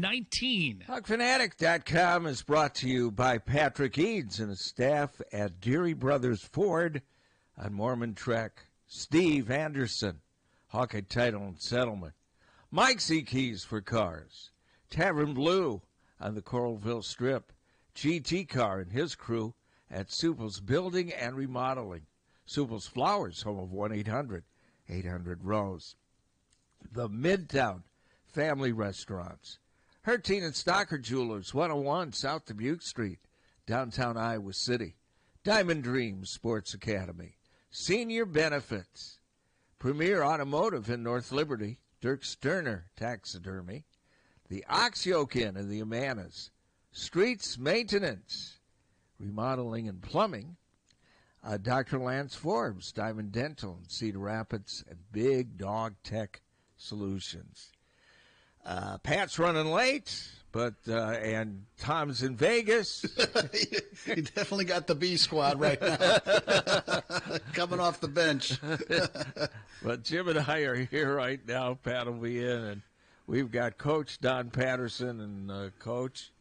19. HawkFanatic.com is brought to you by Patrick Eads and his staff at Deary Brothers Ford on Mormon Trek. Steve Anderson, Hawkeye Title and Settlement. Mike C. Keys for Cars. Tavern Blue on the Coralville Strip. GT Car and his crew at Supple's Building and Remodeling. Supple's Flowers, home of 1-800-800-ROSE. The Midtown Family Restaurants. Harty and Stocker Jewelers, 101 South Dubuque Street, downtown Iowa City. Diamond Dreams Sports Academy. Senior Benefits. Premier Automotive in North Liberty. Dirk Sterner Taxidermy. The Ox Yoke Inn in the Amanas. Streets Maintenance. Remodeling and Plumbing. Dr. Lance Forbes, Diamond Dental in Cedar Rapids, and Big Dog Tech Solutions. Pat's running late, but and Tom's in Vegas. You definitely got the B squad right now, coming off the bench. But Jim and I are here right now. Pat will be in, and we've got Coach Don Patterson and Coach.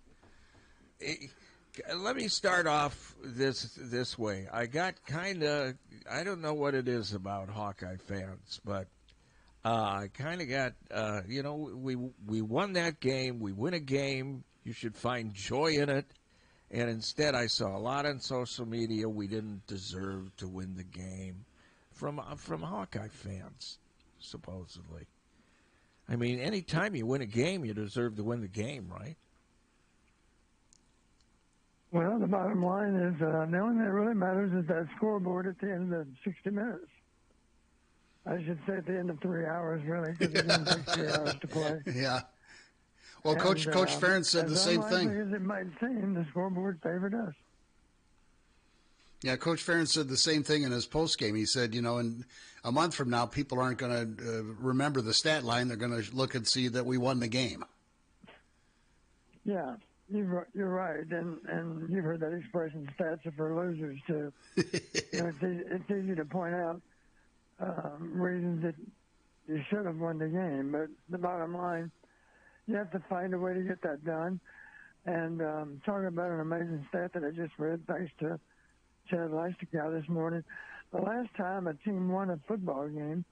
Let me start off this way. I got I don't know what it is about Hawkeye fans, but I kind of got, we won that game. We win a game. You should find joy in it. And instead, I saw a lot on social media. We didn't deserve to win the game from Hawkeye fans, supposedly. I mean, any time you win a game, you deserve to win the game, right? Well, the bottom line is the only thing that really matters is that scoreboard at the end of the 60 minutes. I should say at the end of 3 hours, really, because it didn't take 3 hours to play. Yeah. Well, Coach Ferentz said the same thing. As it might seem, the scoreboard favored us. Yeah, Coach Ferentz said the same thing in his postgame. He said, in a month from now, people aren't going to remember the stat line. They're going to look and see that we won the game. Yeah, you're right, and you've heard that expression, stats are for losers, too. It's easy to point out reasons that you should have won the game, but the bottom line, you have to find a way to get that done. And talking about an amazing stat that I just read, thanks to Chad Leistokow this morning, the last time a team won a football game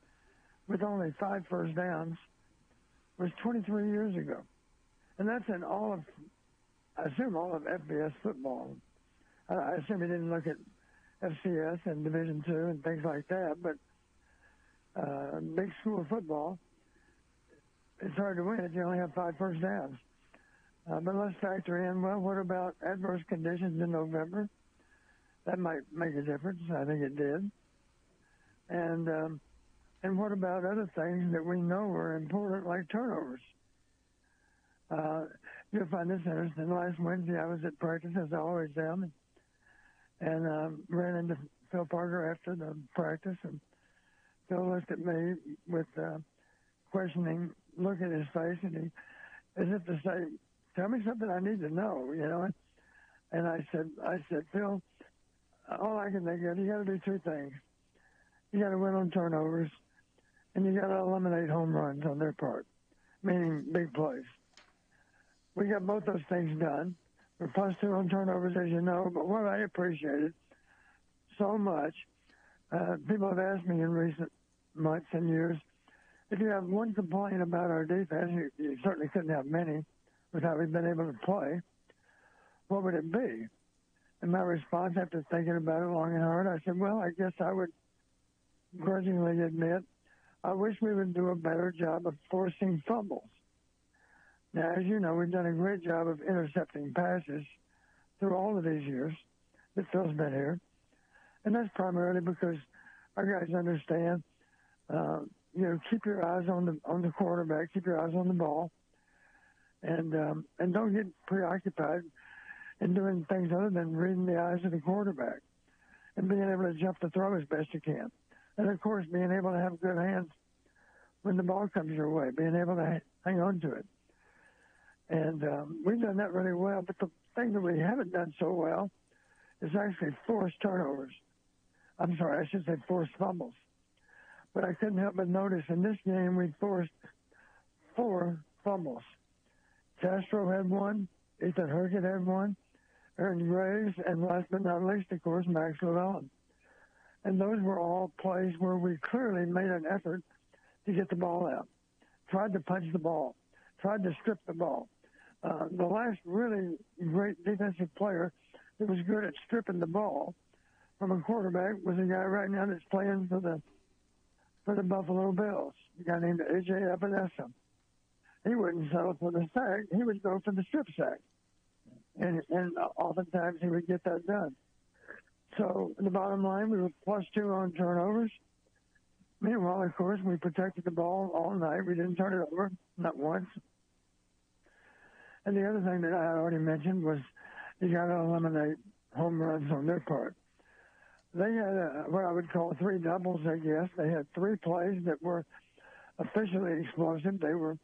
with only 5 first downs was 23 years ago. And that's in all of FBS football. I assume he didn't look at FCS and Division II and things like that, but big school football, it's hard to win if you only have 5 first downs. But let's factor in, well, what about adverse conditions in November? That might make a difference. I think it did. And what about other things that we know are important, like turnovers? You'll find this interesting. Last Wednesday, I was at practice, as I always am, and ran into Phil Parker after the practice, and Phil looked at me with questioning look at his face, and he, as if to say, "Tell me something I need to know," And I said, Phil, all I can think of, you got to do 2 things. You got to win on turnovers, and you got to eliminate home runs on their part, meaning big plays. We got both those things done. We're +2 on turnovers, as you know, but what I appreciated so much, people have asked me in recent months and years, if you have one complaint about our defense, you certainly couldn't have many with how we've been able to play, what would it be? And my response, after thinking about it long and hard, I said, well, I guess I would grudgingly admit, I wish we would do a better job of forcing fumbles. Now, as you know, we've done a great job of intercepting passes through all of these years that Phil's been here. And that's primarily because our guys understand, keep your eyes on the quarterback, keep your eyes on the ball, and don't get preoccupied in doing things other than reading the eyes of the quarterback and being able to jump the throw as best you can. And, of course, being able to have good hands when the ball comes your way, being able to hang on to it. And we've done that really well. But the thing that we haven't done so well is actually forced turnovers. I'm sorry, I should say forced fumbles. But I couldn't help but notice in this game we forced 4 fumbles. Castro had one. Ethan Herkett had one. Aaron Graves, and last but not least, of course, Max Llewellyn. And those were all plays where we clearly made an effort to get the ball out, tried to punch the ball, tried to strip the ball. The last really great defensive player that was good at stripping the ball from a quarterback was a guy right now that's playing for the Buffalo Bills, a guy named A.J. Epinesa. He wouldn't settle for the sack. He would go for the strip sack. And oftentimes he would get that done. So the bottom line, we were +2 on turnovers. Meanwhile, of course, we protected the ball all night. We didn't turn it over, not once. And the other thing that I already mentioned was you got to eliminate home runs on their part. They had what I would call 3 doubles, I guess. They had 3 plays that were officially explosive. They were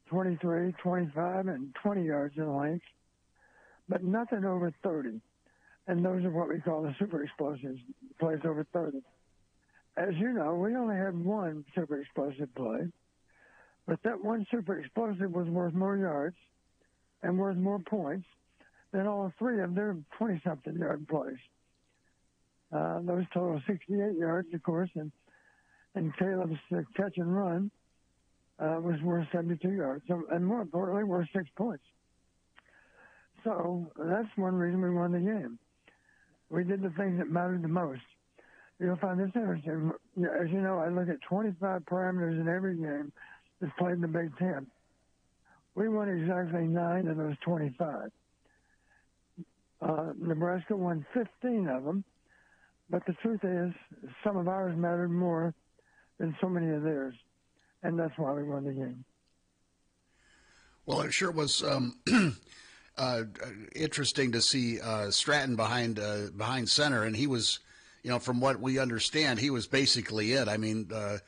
23, 25, and 20 yards in length, but nothing over 30. And those are what we call the super explosives, plays over 30. As you know, we only had 1 super explosive play, but that 1 super explosive was worth more yards and worth more points than all 3 of their 20-something yard plays. Those total 68 yards, of course, and Caleb's catch and run was worth 72 yards, and more importantly, worth 6 points. So that's one reason we won the game. We did the things that mattered the most. You'll find this interesting. As you know, I look at 25 parameters in every game that's played in the Big Ten. We won exactly 9 of those 25. Nebraska won 15 of them, but the truth is some of ours mattered more than so many of theirs, and that's why we won the game. Well, it sure was interesting to see Stratton behind center, and he was, from what we understand, he was basically it. I mean, the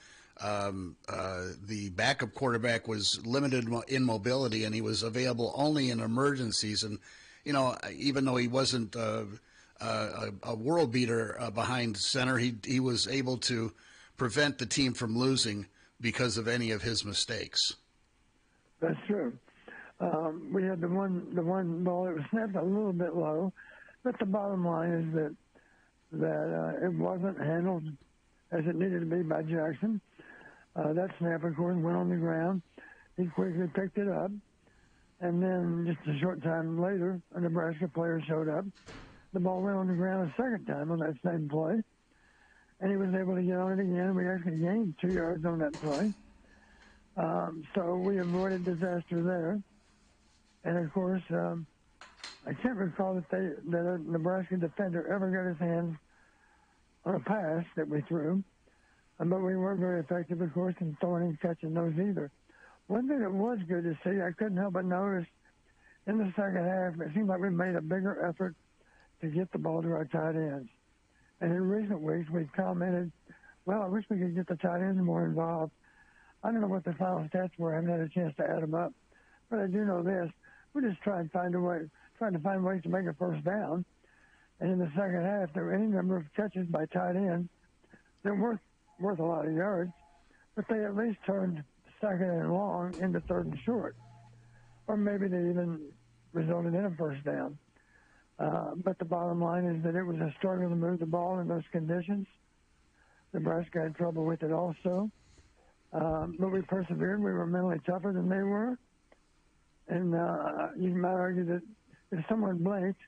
backup quarterback was limited in mobility, and he was available only in emergencies. And even though he wasn't a world beater behind center, he was able to prevent the team from losing because of any of his mistakes. That's true. We had the one ball that was snapped a little bit low, but the bottom line is that it wasn't handled as it needed to be by Jackson. That snap, of course, went on the ground. He quickly picked it up, and then just a short time later, a Nebraska player showed up. The ball went on the ground a second time on that same play, and he was able to get on it again. We actually gained 2 yards on that play. So we avoided disaster there. And, of course, I can't recall that a Nebraska defender ever got his hands on a pass that we threw. But we weren't very effective, of course, in throwing and catching those either. One thing that was good to see, I couldn't help but notice in the second half, it seemed like we made a bigger effort to get the ball to our tight ends. And in recent weeks, we've commented, well, I wish we could get the tight ends more involved. I don't know what the final stats were. I haven't had a chance to add them up. But I do know this. We're just trying to find ways to make a first down. And in the second half, there were any number of catches by tight ends that weren't worth a lot of yards, but they at least turned second and long into third and short. Or maybe they even resulted in a first down. But the bottom line is that it was a struggle to move the ball in those conditions. Nebraska had trouble with it also. But we persevered. We were mentally tougher than they were. And you might argue that if someone blinked,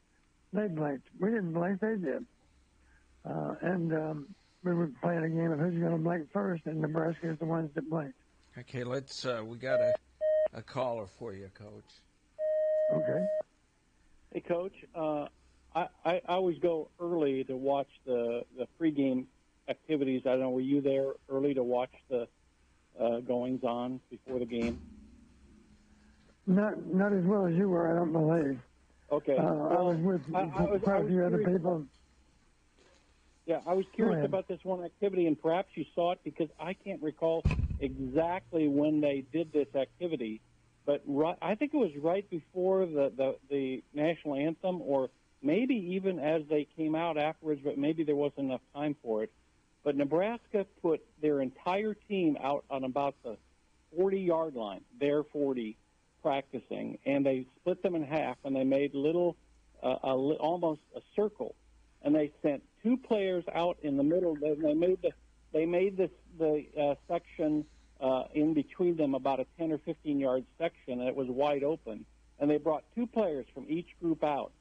they blinked. We didn't blink, they did. And we were playing a game of who's going to blink first, and Nebraska is the ones that blinked. Okay, we got a caller for you, Coach. Okay. Hey, Coach. I always go early to watch the pregame activities. I don't know, were you there early to watch the goings-on before the game? Not as well as you were, I don't believe. Okay. I was with quite a few other people. Yeah, I was curious about this one activity, and perhaps you saw it because I can't recall exactly when they did this activity, but I think it was right before the national anthem, or maybe even as they came out afterwards, but maybe there wasn't enough time for it. But Nebraska put their entire team out on about the 40-yard line, their 40, practicing, and they split them in half, and they made almost a circle, and they sent two players out in the middle. They made the section in between them about a 10 or 15-yard section, and it was wide open. And they brought two players from each group out,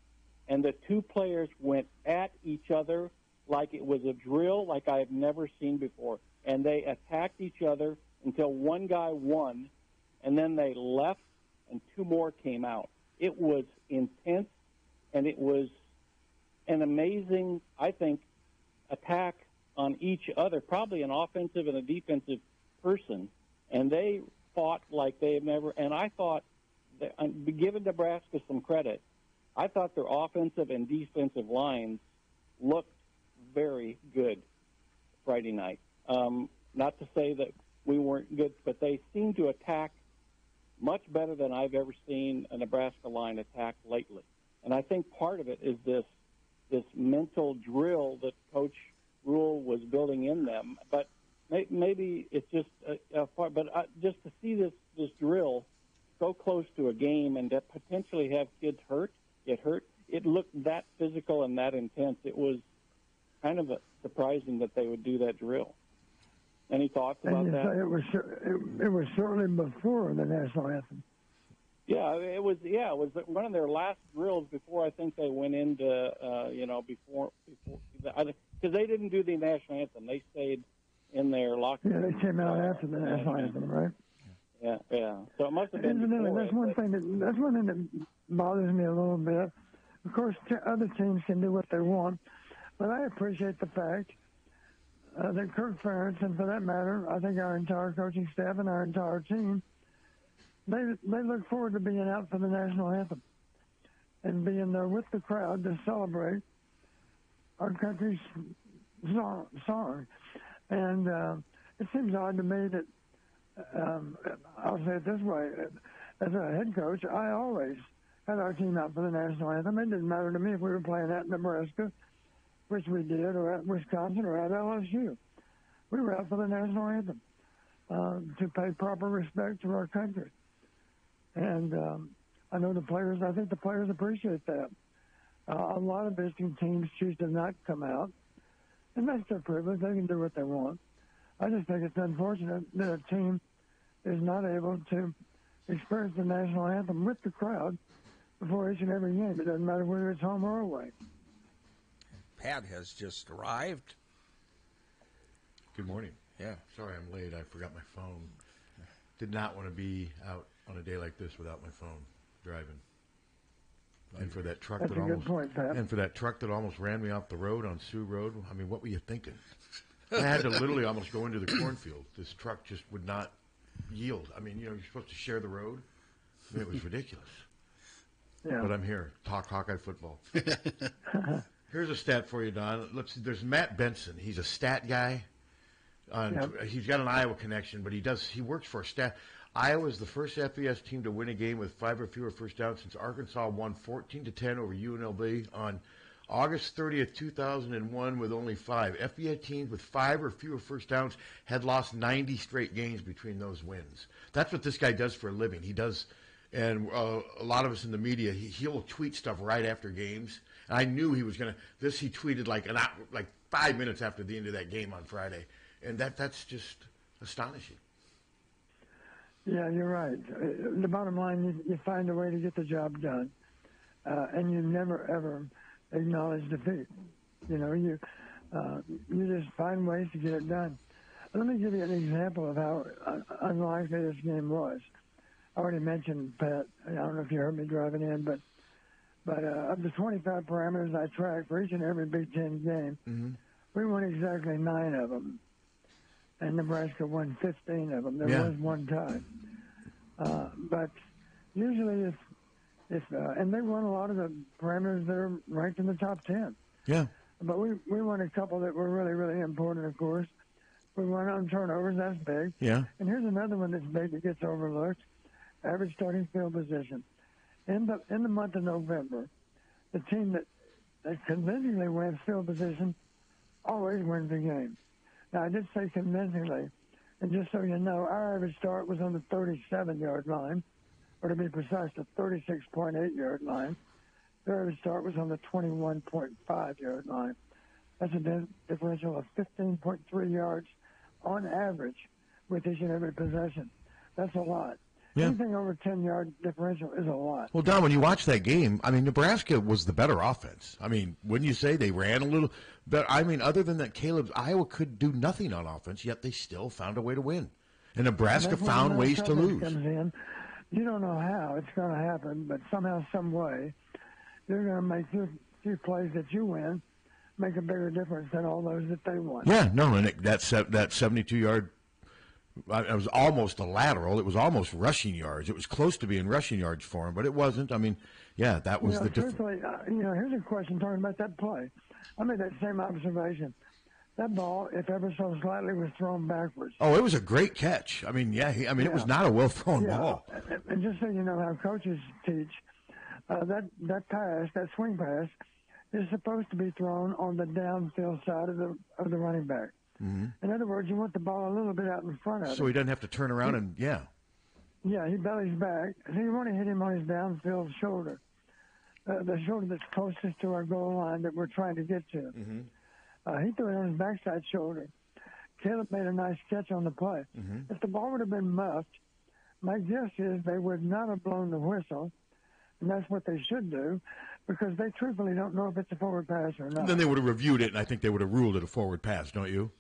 and the two players went at each other like it was a drill like I have never seen before. And they attacked each other until one guy won, and then they left, and two more came out. It was intense, and it was an amazing, I think, attack on each other, probably an offensive and a defensive person, and they fought like they have never. And I thought, giving Nebraska some credit, I thought their offensive and defensive lines looked very good Friday night. Not to say that we weren't good, but they seemed to attack much better than I've ever seen a Nebraska line attack lately. And I think part of it is this mental drill that Coach Rule was building in them. But maybe it's just a part. But just to see this drill so close to a game and to potentially have kids get hurt, it looked that physical and that intense. It was kind of surprising that they would do that drill. Any thoughts about that? It was certainly before the national anthem. Yeah, it was one of their last drills before I think they went into before because they didn't do the national anthem. They stayed in their locker room. Yeah, they came out after the national anthem, right? Yeah. So it must have been. Incidentally, that's one thing that bothers me a little bit. Of course, other teams can do what they want, but I appreciate the fact that Kirk Ferentz, and for that matter, I think our entire coaching staff and our entire team, they look forward to being out for the national anthem and being there with the crowd to celebrate our country's song. And it seems odd to me that, I'll say it this way, as a head coach, I always had our team out for the national anthem. It didn't matter to me if we were playing at Nebraska, which we did, or at Wisconsin, or at LSU. We were out for the national anthem to pay proper respect to our country. And I think the players appreciate that. A lot of visiting teams choose to not come out, and that's their privilege. They can do what they want. I just think it's unfortunate that a team is not able to experience the national anthem with the crowd before each and every game. It doesn't matter whether it's home or away. Pat has just arrived. Good morning. Yeah. Sorry I'm late. I forgot my phone. Did not want to be out on a day like this without my phone driving. And for that truck that almost ran me off the road on Sioux Road, I mean, what were you thinking? I had to literally almost go into the cornfield. This truck just would not yield. I mean, you're supposed to share the road. I mean, it was ridiculous. Yeah. But I'm here. Talk Hawkeye football. Here's a stat for you, Don. There's Matt Benson. He's a stat guy. He's got an Iowa connection, but he works for a stat. Iowa is the first FBS team to win a game with 5 or fewer first downs since Arkansas won 14-10 over UNLV on August 30th, 2001 with only 5. FBS teams with 5 or fewer first downs had lost 90 straight games between those wins. That's what this guy does for a living. He does, and a lot of us in the media, he'll tweet stuff right after games. And I knew he was going to. He tweeted like 5 minutes after the end of that game on Friday. And that's just astonishing. Yeah, you're right. The bottom line, you find a way to get the job done, and you never ever acknowledge defeat. You just find ways to get it done. Let me give you an example of how unlikely this game was. I already mentioned Pat. I don't know if you heard me driving in, but of the 25 parameters I track for each and every Big Ten game, we won exactly 9 of them. And Nebraska won 15 of them. There was one tie. But usually and they won a lot of the parameters that are ranked in the top 10. Yeah. But we won a couple that were really, really important, of course. We won on turnovers. That's big. Yeah. And here's another one that's big that gets overlooked. Average starting field position. In the month of November, the team that convincingly wins field position always wins the game. Now, I did say convincingly, and just so you know, our average start was on the 37-yard line. or to be precise, the 36.8-yard line. Their early start was on the 21.5-yard line. That's a differential of 15.3 yards on average with each and every possession. That's a lot. Yeah. Anything over 10-yard differential is a lot. Well, Don, when you watch that game, I mean, Nebraska was the better offense. I mean, wouldn't you say they ran a little better? I mean, other than that, Iowa could do nothing on offense, yet they still found a way to win. And Nebraska found ways to lose. Comes in. You don't know how it's going to happen, but somehow, some way, you're going to make your few plays that you win make a bigger difference than all those that they won. Yeah, no, and that 72-yard, it was almost a lateral. It was almost rushing yards. It was close to being rushing yards for him, but it wasn't. I mean, yeah, that was the difference. Here's a question talking about that play. I made that same observation. That ball, if ever so slightly, was thrown backwards. Oh, it was a great catch. I mean, it was not a well-thrown ball. And just so you know how coaches teach, that pass, that swing pass, is supposed to be thrown on the downfield side of the running back. Mm-hmm. In other words, you want the ball a little bit out in front of him. So he doesn't have to turn around and, Yeah, he bellies back. So you want to hit him on his downfield shoulder, the shoulder that's closest to our goal line that we're trying to get to. Mm-hmm. He threw it on his backside shoulder. Caleb made a nice catch on the play. Mm-hmm. If the ball would have been muffed, my guess is they would not have blown the whistle, and that's what they should do, because they truthfully don't know if it's a forward pass or not. Then they would have reviewed it, and I think they would have ruled it a forward pass, don't you?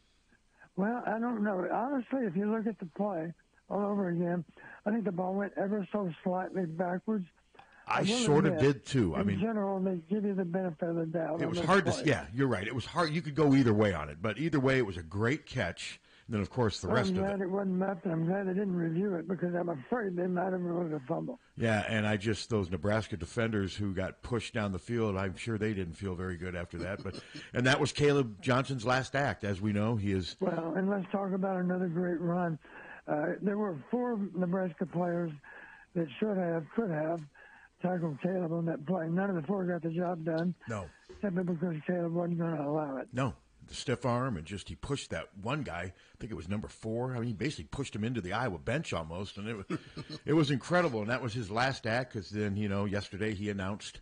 Well, I don't know. Honestly, if you look at the play all over again, I think the ball went ever so slightly backwards. I sort of did, too. In general, they give you the benefit of the doubt. It was hard to – yeah, you're right. It was hard. You could go either way on it. But either way, it was a great catch. And then, of course, the rest of it. I'm glad it wasn't muffed, and I'm glad they didn't review it because I'm afraid they might have ruled it a fumble. Yeah, and those Nebraska defenders who got pushed down the field, I'm sure they didn't feel very good after that. And that was Caleb Johnson's last act. As we know, he is – Well, and let's talk about another great run. There were 4 Nebraska players that could have tackled Caleb on that play. None of the 4 got the job done. No. Simply because Caleb wasn't going to allow it. No. The stiff arm, and he pushed that one guy, I think it was number 4. I mean, he basically pushed him into the Iowa bench almost, and it was incredible. And that was his last act because then, yesterday he announced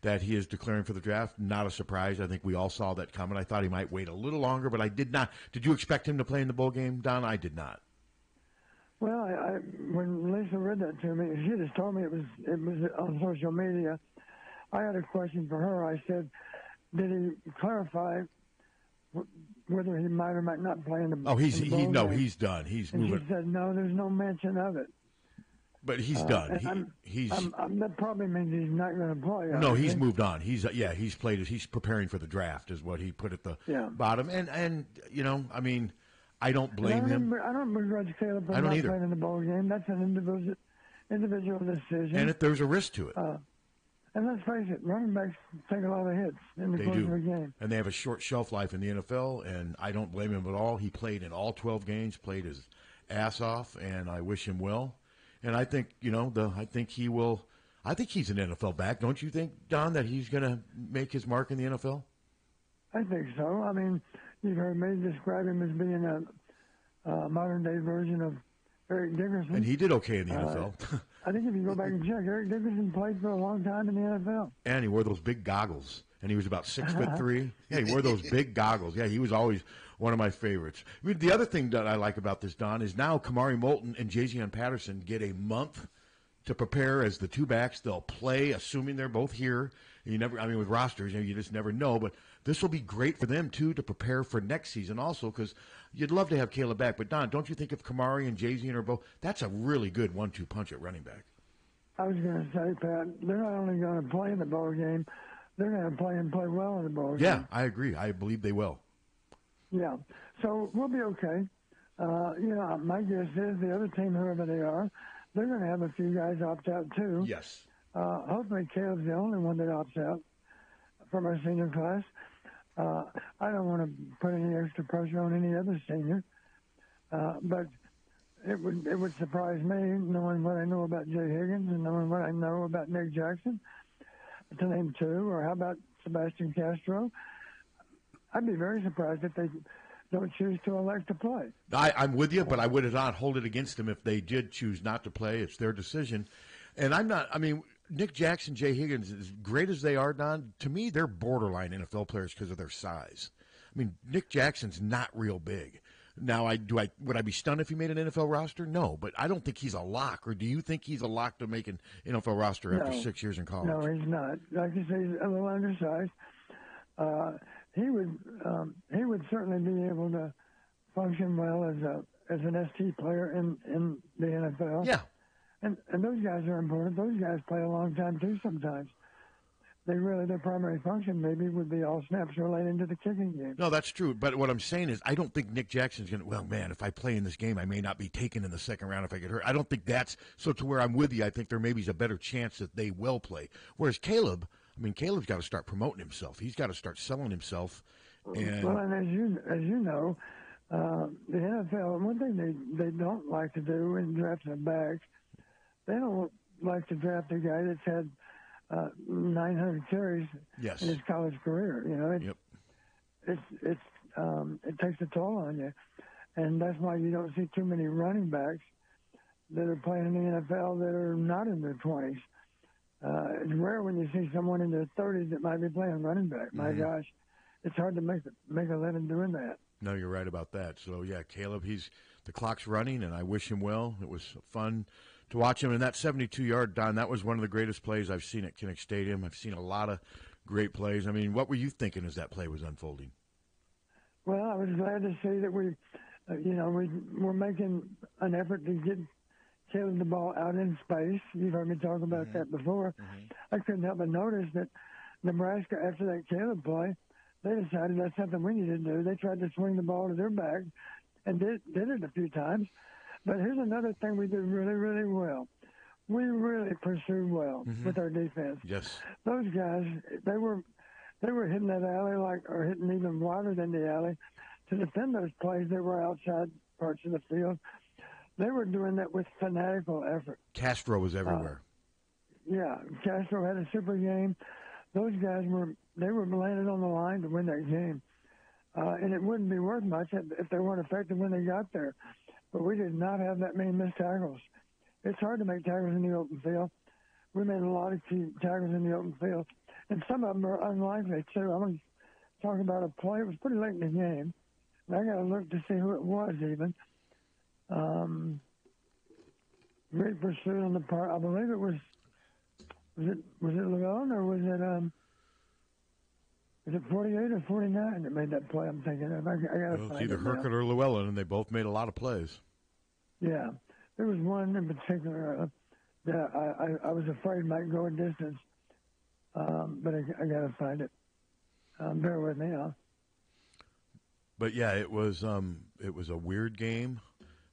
that he is declaring for the draft. Not a surprise. I think we all saw that coming. I thought he might wait a little longer, but I did not. Did you expect him to play in the bowl game, Don? I did not. Well, when Lisa read that to me, she just told me it was on social media. I had a question for her. I said, did he clarify whether he might or might not play in the bowl he's done. She said, no, there's no mention of it. But he's done. That probably means he's not going to play. No, he's moved on. He's played it. He's preparing for the draft, is what he put at the bottom. And I mean, I don't blame him. I don't begrudge Caleb for not playing in the bowl game. That's an individual decision. And if there's a risk to it. And let's face it, running backs take a lot of hits in the course of a game. And they have a short shelf life in the NFL, and I don't blame him at all. He played in all 12 games, played his ass off, and I wish him well. And I think, I think he will – I think he's an NFL back. Don't you think, Don, that he's going to make his mark in the NFL? I think so. I mean, you've heard me describe him as being a modern-day version of Eric Dickerson. And he did okay in the NFL. I think if you go back and check, Eric Dickerson played for a long time in the NFL. And he wore those big goggles. And he was about 6'3". Yeah, he wore those big goggles. Yeah, he was always one of my favorites. I mean, the other thing that I like about this, Don, is now Kamari Moulton and J.Z. Patterson get a month to prepare as the 2 backs. They'll play, assuming they're both here. With rosters, you just never know. But this will be great for them, too, to prepare for next season also, because you'd love to have Caleb back. But, Don, don't you think if Kamari and J.Z. are both, that's a really good 1-2 punch at running back? I was going to say, Pat, they're not only going to play in the ball game, they're going to play and play well in the ball game. Yeah, I agree. I believe they will. Yeah. So we'll be okay. My guess is the other team, whoever they are, they're going to have a few guys opt out, too. Yes. Hopefully Caleb's the only one that opts out from our senior class. I don't want to put any extra pressure on any other senior, but it would surprise me, knowing what I know about Jay Higgins and knowing what I know about Nick Jackson, to name 2, or how about Sebastian Castro. I'd be very surprised if they don't choose to elect to play. I'm with you, but I would not hold it against them if they did choose not to play. It's their decision. And I'm not. I mean, Nick Jackson, Jay Higgins, as great as they are, Don, to me, they're borderline NFL players because of their size. I mean, Nick Jackson's not real big. Now, would I be stunned if he made an NFL roster? No, but I don't think he's a lock. Or do you think he's a lock to make an NFL roster after 6 years in college? No, he's not. Like you say, he's a little undersized. He would certainly be able to function well as an ST player in the NFL. Yeah. And those guys are important. Those guys play a long time too sometimes. Their primary function maybe would be all snaps relating to the kicking game. No, that's true. But what I'm saying is I don't think Nick Jackson's going to, well, man, if I play in this game, I may not be taken in the second round if I get hurt. I don't think that's, so to where I'm with you, I think there maybe is a better chance that they will play. Whereas Caleb's got to start promoting himself. He's got to start selling himself. And as you know, the NFL, one thing they don't like to do in drafting a back, they don't like to draft a guy that's had 900 carries in his college career. You know, it takes a toll on you, and that's why you don't see too many running backs that are playing in the NFL that are not in their 20s. It's rare when you see someone in their 30s that might be playing running back. My gosh, it's hard to make a living doing that. No, you're right about that. So yeah, Caleb, the clock's running, and I wish him well. It was fun to watch him in that 72-yard, Don. That was one of the greatest plays I've seen at Kinnick Stadium. I've seen a lot of great plays. I mean, what were you thinking as that play was unfolding? Well, I was glad to see that we were making an effort to get Caleb the ball out in space. You've heard me talk about that before. I couldn't help but notice that Nebraska, after that Caleb play, they decided that's something we needed to do. They tried to swing the ball to their back and did it a few times. But here's another thing we did really, really well. We really pursued well with our defense. Yes. Those guys, they were hitting that alley or hitting even wider than the alley. To defend those plays, they were outside parts of the field. They were doing that with fanatical effort. Castro was everywhere. Castro had a super game. Those guys were landed on the line to win that game. And it wouldn't be worth much if they weren't effective when they got there. But we did not have that many missed tackles. It's hard to make tackles in the open field. We made a lot of key tackles in the open field. And some of them are unlikely, too. I'm going to talk about a play. It was pretty late in the game. And I got to look to see who it was even. Great pursuit on the part. I believe it was it Llewellyn or was it 48 or 49 that made that play? I'm thinking of. I got to find it. It's either Hercules or Llewellyn, and they both made a lot of plays. Yeah, there was one in particular that I was afraid might go a distance, but I got to find it. Bear with me, huh? But yeah, it was a weird game,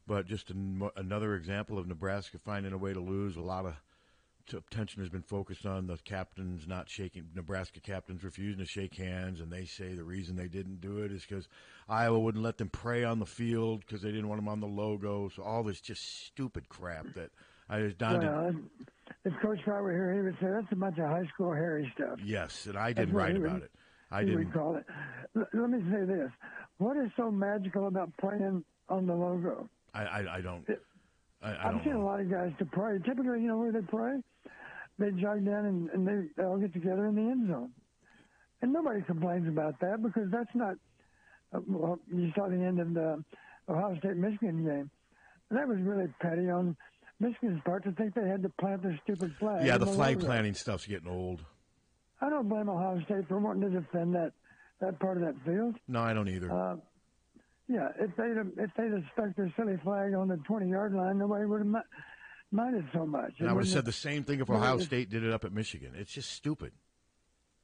but just another example of Nebraska finding a way to lose. A lot of attention has been focused on the captains not shaking. Nebraska captains refusing to shake hands, and they say the reason they didn't do it is because Iowa wouldn't let them pray on the field because they didn't want them on the logo. So all this just stupid crap that if Coach Fry were here, he would say that's a bunch of high school hairy stuff. Yes, and I didn't write about it. I didn't call it. Let me say this: what is so magical about praying on the logo? I don't. I've seen a lot of guys to pray. Typically, you know where they pray? They jog down and they all get together in the end zone. And nobody complains about that because that's not well, you saw the end of the Ohio State-Michigan game. And that was really petty on Michigan's part to think they had to plant their stupid flag. Yeah, the flag planting stuff's getting old. I don't blame Ohio State for wanting to defend that part of that field. No, I don't either. Yeah, if they'd have stuck their silly flag on the 20-yard line, nobody would have minded so much. And I would have said the same thing if Ohio State did it up at Michigan. It's just stupid.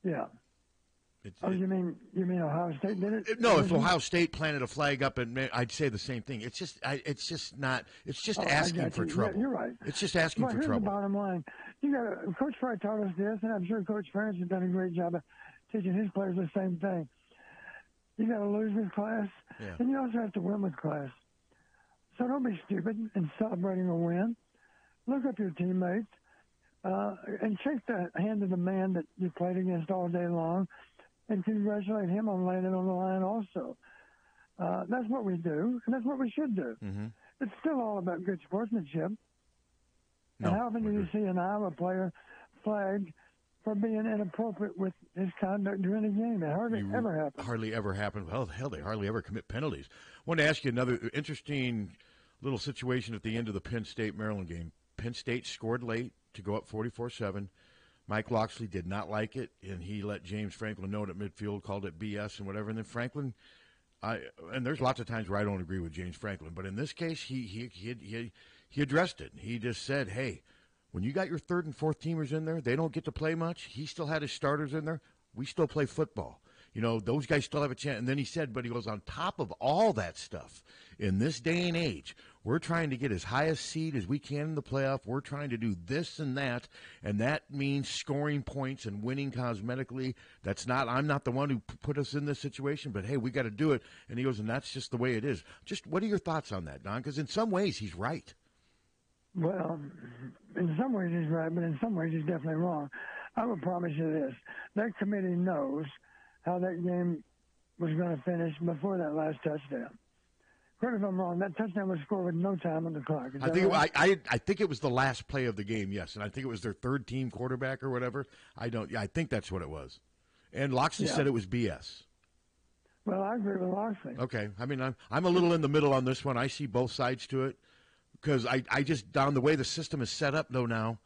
Yeah. You mean Ohio State did it? No, if Ohio State planted a flag up, I'd say the same thing. It's just not. It's just asking for trouble. Yeah, you're right. It's just asking for here's trouble. The bottom line, Coach Fry taught us this, and I'm sure Coach France has done a great job of teaching his players the same thing. You got to lose with class, and you also have to win with class. So don't be stupid in celebrating a win. Look up your teammates and shake the hand of the man that you played against all day long, and congratulate him on landing on the line also. That's what we do, and that's what we should do. Mm-hmm. It's still all about good sportsmanship. No, And how often do you see an Iowa player flagged for being inappropriate with his conduct during a game? It hardly ever happens. Hardly ever happen. Well, hell, they hardly ever commit penalties. I want to ask you another interesting little situation at the end of the Penn State-Maryland game. Penn State scored late to go up 44-7. Mike Locksley did not like it, and he let James Franklin know it at midfield, called it BS and whatever. And then Franklin, and there's lots of times where I don't agree with James Franklin, but in this case, he addressed it. He just said, hey, when you got your third and fourth teamers in there, they don't get to play much. He still had his starters in there. We still play football. You know, those guys still have a chance. And then he said, but he goes, on top of all that stuff, in this day and age, we're trying to get as high a seed as we can in the playoff. We're trying to do this and that means scoring points and winning cosmetically. I'm not the one who put us in this situation, but hey, we got to do it. And he goes, and that's just the way it is. Just what are your thoughts on that, Don? Because in some ways, he's right. Well, in some ways he's right, but in some ways he's definitely wrong. I will promise you this. That committee knows how that game was going to finish before that last touchdown. Correct me if I'm wrong, that touchdown was scored with no time on the clock. I think it was the last play of the game, yes, and I think it was their third team quarterback or whatever. I think that's what it was. And Loxley said it was BS. Well, I agree with Loxley. Okay. I mean, I'm a little in the middle on this one. I see both sides to it. Because I just, down the way the system is set up, though, now,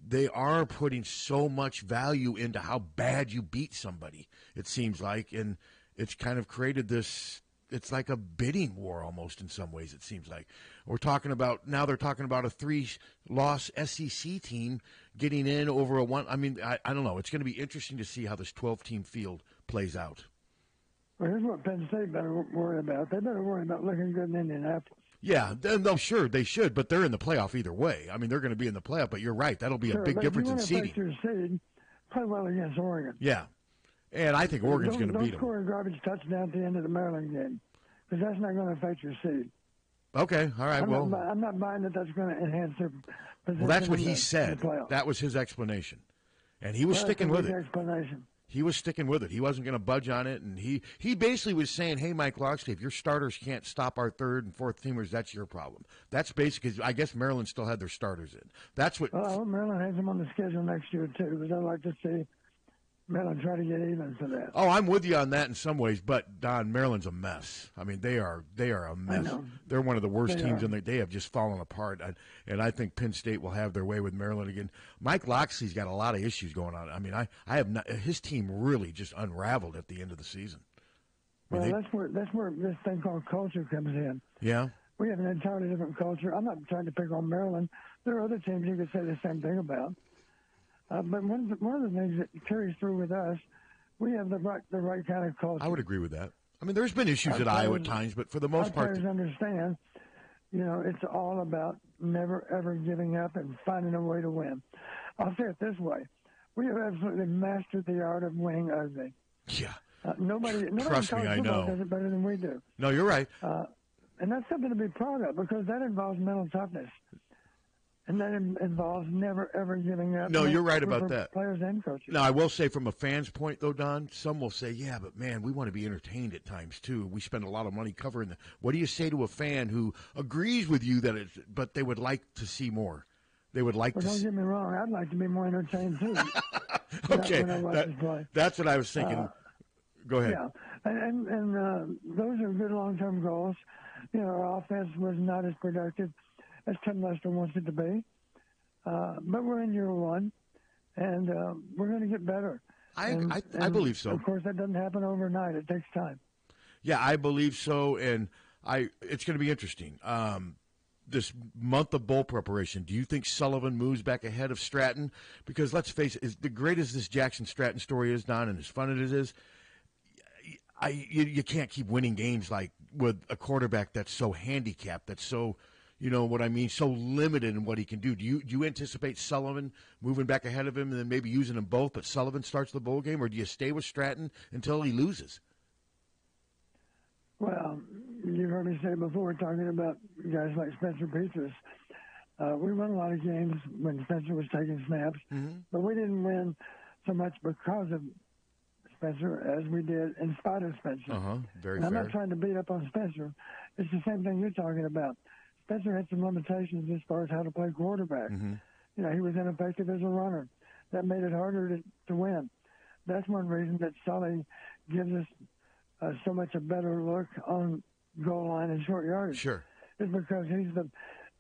they are putting so much value into how bad you beat somebody, it seems like. And it's kind of created this, it's like a bidding war almost in some ways, it seems like. They're talking about a 3-loss SEC team getting in over a one. I mean, I don't know. It's going to be interesting to see how this 12-team field plays out. Well, here's what Penn State better worry about. They better worry about looking good in Indianapolis. Yeah, no, sure, they should, but they're in the playoff either way. I mean, they're going to be in the playoff, but you're right. That'll be a big difference in seeding. If you want to affect your seed, play well against Oregon. Yeah, and I think Oregon's going to beat them. Don't score a garbage touchdown at the end of the Maryland game, because that's not going to affect your seed. Okay, all right, I'm not buying that that's going to enhance their position. Well, that's what he said. That was his explanation, and he was sticking with it. Explanation. He was sticking with it. He wasn't going to budge on it, and he basically was saying, hey, Mike Locksley, if your starters can't stop our third and fourth teamers, that's your problem. That's basically, I guess Maryland still had their starters in. That's what. Well, Maryland has them on the schedule next year, too, because I'd like to see Maryland try to get even for that. Oh, I'm with you on that in some ways, but, Don, Maryland's a mess. I mean, they are a mess. They're one of the worst teams, and they have just fallen apart. And I think Penn State will have their way with Maryland again. Mike Locksley's got a lot of issues going on. I mean, I have not, his team really just unraveled at the end of the season. Well, that's where this thing called culture comes in. Yeah. We have an entirely different culture. I'm not trying to pick on Maryland. There are other teams you could say the same thing about. But one of the things that carries through with us, we have the right kind of culture. I would agree with that. I mean, there's been issues at Iowa at times, but for the most part, players understand. It's all about never ever giving up and finding a way to win. I'll say it this way: we have absolutely mastered the art of winning ugly. Yeah. Nobody Trust me, I know. Does it better than we do. No, you're right. And that's something to be proud of, because that involves mental toughness. And that involves never, ever giving up. No, you're right about that. Players and coaches. Now, I will say from a fan's point, though, Don, some will say, yeah, but, man, we want to be entertained at times, too. We spend a lot of money covering the. What do you say to a fan who agrees with you but they would like to see more? They would like to Don't get me wrong. I'd like to be more entertained, too. Okay. When I watch this play. That's what I was thinking. Go ahead. Yeah. And those are good long-term goals. Our offense was not as productive as Tim Lester wants it to be. But we're in year one, and we're going to get better. I believe so. Of course, that doesn't happen overnight. It takes time. Yeah, I believe so, and it's going to be interesting. This month of bowl preparation, do you think Sullivan moves back ahead of Stratton? Because let's face it, as the great as this Jackson Stratton story is, Don, and as fun as it is, you can't keep winning games like with a quarterback that's so handicapped, that's so, you know what I mean, so limited in what he can do. Do you anticipate Sullivan moving back ahead of him and then maybe using them both, but Sullivan starts the bowl game, or do you stay with Stratton until he loses? Well, you've heard me say before, talking about guys like Spencer Petras. We won a lot of games when Spencer was taking snaps, but we didn't win so much because of Spencer as we did in spite of Spencer. Very and I'm fair. not trying to beat up on Spencer. It's the same thing you're talking about. Spencer had some limitations as far as how to play quarterback. Mm-hmm. You know, he was ineffective as a runner. That made it harder to win. That's one reason that Sully gives us so much a better look on goal line and short yardage. Sure. Is because he's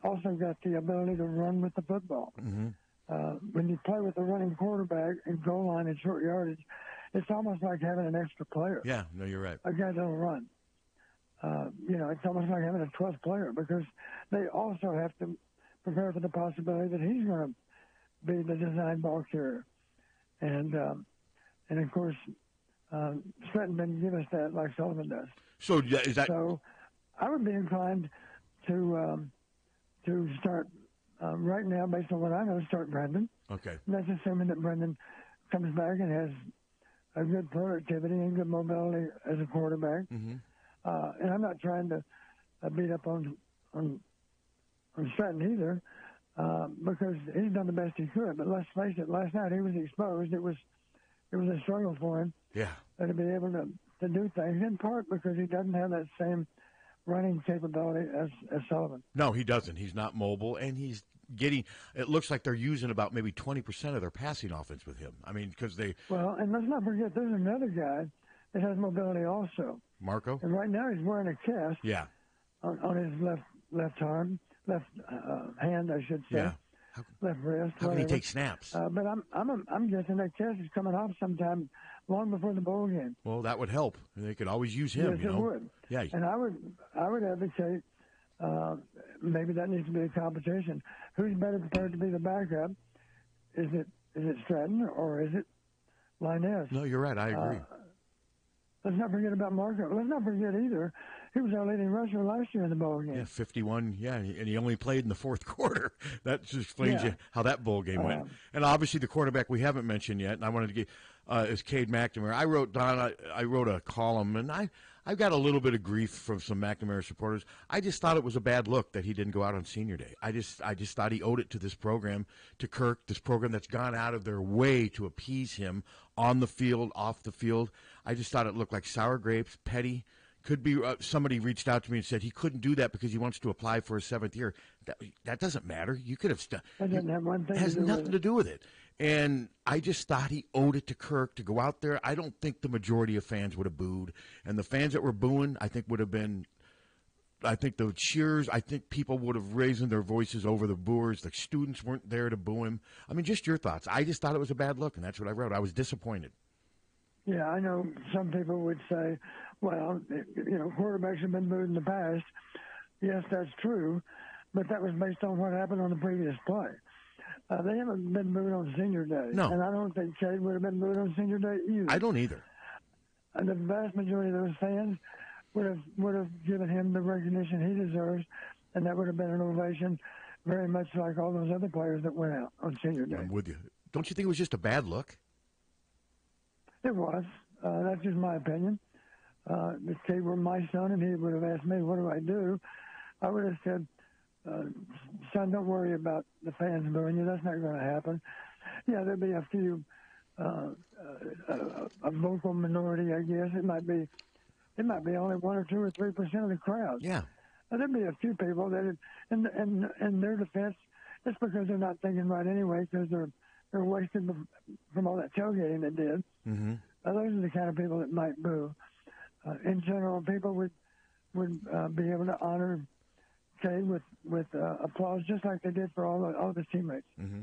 also got the ability to run with the football. Mm-hmm. When you play with a running quarterback and goal line and short yardage, it's almost like having an extra player. Yeah, no, you're right. A guy that'll run. You know, it's almost like having a 12th player because they also have to prepare for the possibility that he's going to be the design ball carrier. And of course, Stratton didn't give us that like Sullivan does. So is that? So I would be inclined to start right now, based on what I know, start Brendan. Okay. And that's assuming that Brendan comes back and has a good productivity and good mobility as a quarterback. Mm-hmm. And I'm not trying to beat up on Stratton either, because he's done the best he could. But let's face it, last night he was exposed. It was a struggle for him. Yeah. To be able to do things, in part because he doesn't have that same running capability as Sullivan. No, he doesn't. He's not mobile, and he's getting. It looks like they're using about maybe 20% of their passing offense with him. I mean, because they. Well, and let's not forget, there's another guy that has mobility also. Marco. And right now he's wearing a cast. Yeah. On his left arm, left hand, I should say. Yeah. Left wrist. How can he whatever. take snaps? But I'm guessing that cast is coming off sometime long before the bowl game. Well, that would help. They could always use him. Yes, you know. it would. Yeah. And I would advocate maybe that needs to be a competition. Who's better prepared to be the backup? Is it Stratton or is it Linez? No, you're right. I agree. Let's not forget about Marco. Let's not forget either. He was our leading rusher last year in the bowl game. Yeah, 51. Yeah, and he only played in the fourth quarter. That just explains you how that bowl game went. And obviously, the quarterback we haven't mentioned yet, and I wanted to get is Cade McNamara. I wrote a column, and I got a little bit of grief from some McNamara supporters. I just thought it was a bad look that he didn't go out on Senior Day. I just thought he owed it to this program, to Kirk, this program that's gone out of their way to appease him on the field, off the field. I just thought it looked like sour grapes, petty. Could be somebody reached out to me and said he couldn't do that because he wants to apply for a seventh year. That doesn't matter. You could have. That doesn't have one thing. It has nothing to do with it. And I just thought he owed it to Kirk to go out there. I don't think the majority of fans would have booed, and the fans that were booing, I think would have been. I think the cheers. I think people would have raised their voices over the booers. The students weren't there to boo him. I mean, just your thoughts. I just thought it was a bad look, and that's what I wrote. I was disappointed. Yeah, I know some people would say, well, you know, quarterbacks have been booed in the past. Yes, that's true, but that was based on what happened on the previous play. They haven't been booed on Senior Day. No. And I don't think Cade would have been booed on Senior Day either. I don't either. And the vast majority of those fans would have given him the recognition he deserves, and that would have been an ovation very much like all those other players that went out on Senior Day. I'm with you. Don't you think it was just a bad look? It was. That's just my opinion. If Cade were my son and he would have asked me, what do I do? I would have said, son, don't worry about the fans booing you. That's not going to happen. Yeah, there'll be a few, a vocal minority, I guess. It might be only 1 or 2 or 3% of the crowd. Yeah. There'll be a few people that, in their defense, it's because they're not thinking right anyway, because they're wasted from all that tailgating they did. Mm-hmm. Those are the kind of people that might boo. In general, people would be able to honor Cade with applause, just like they did for all of his teammates. Mm-hmm.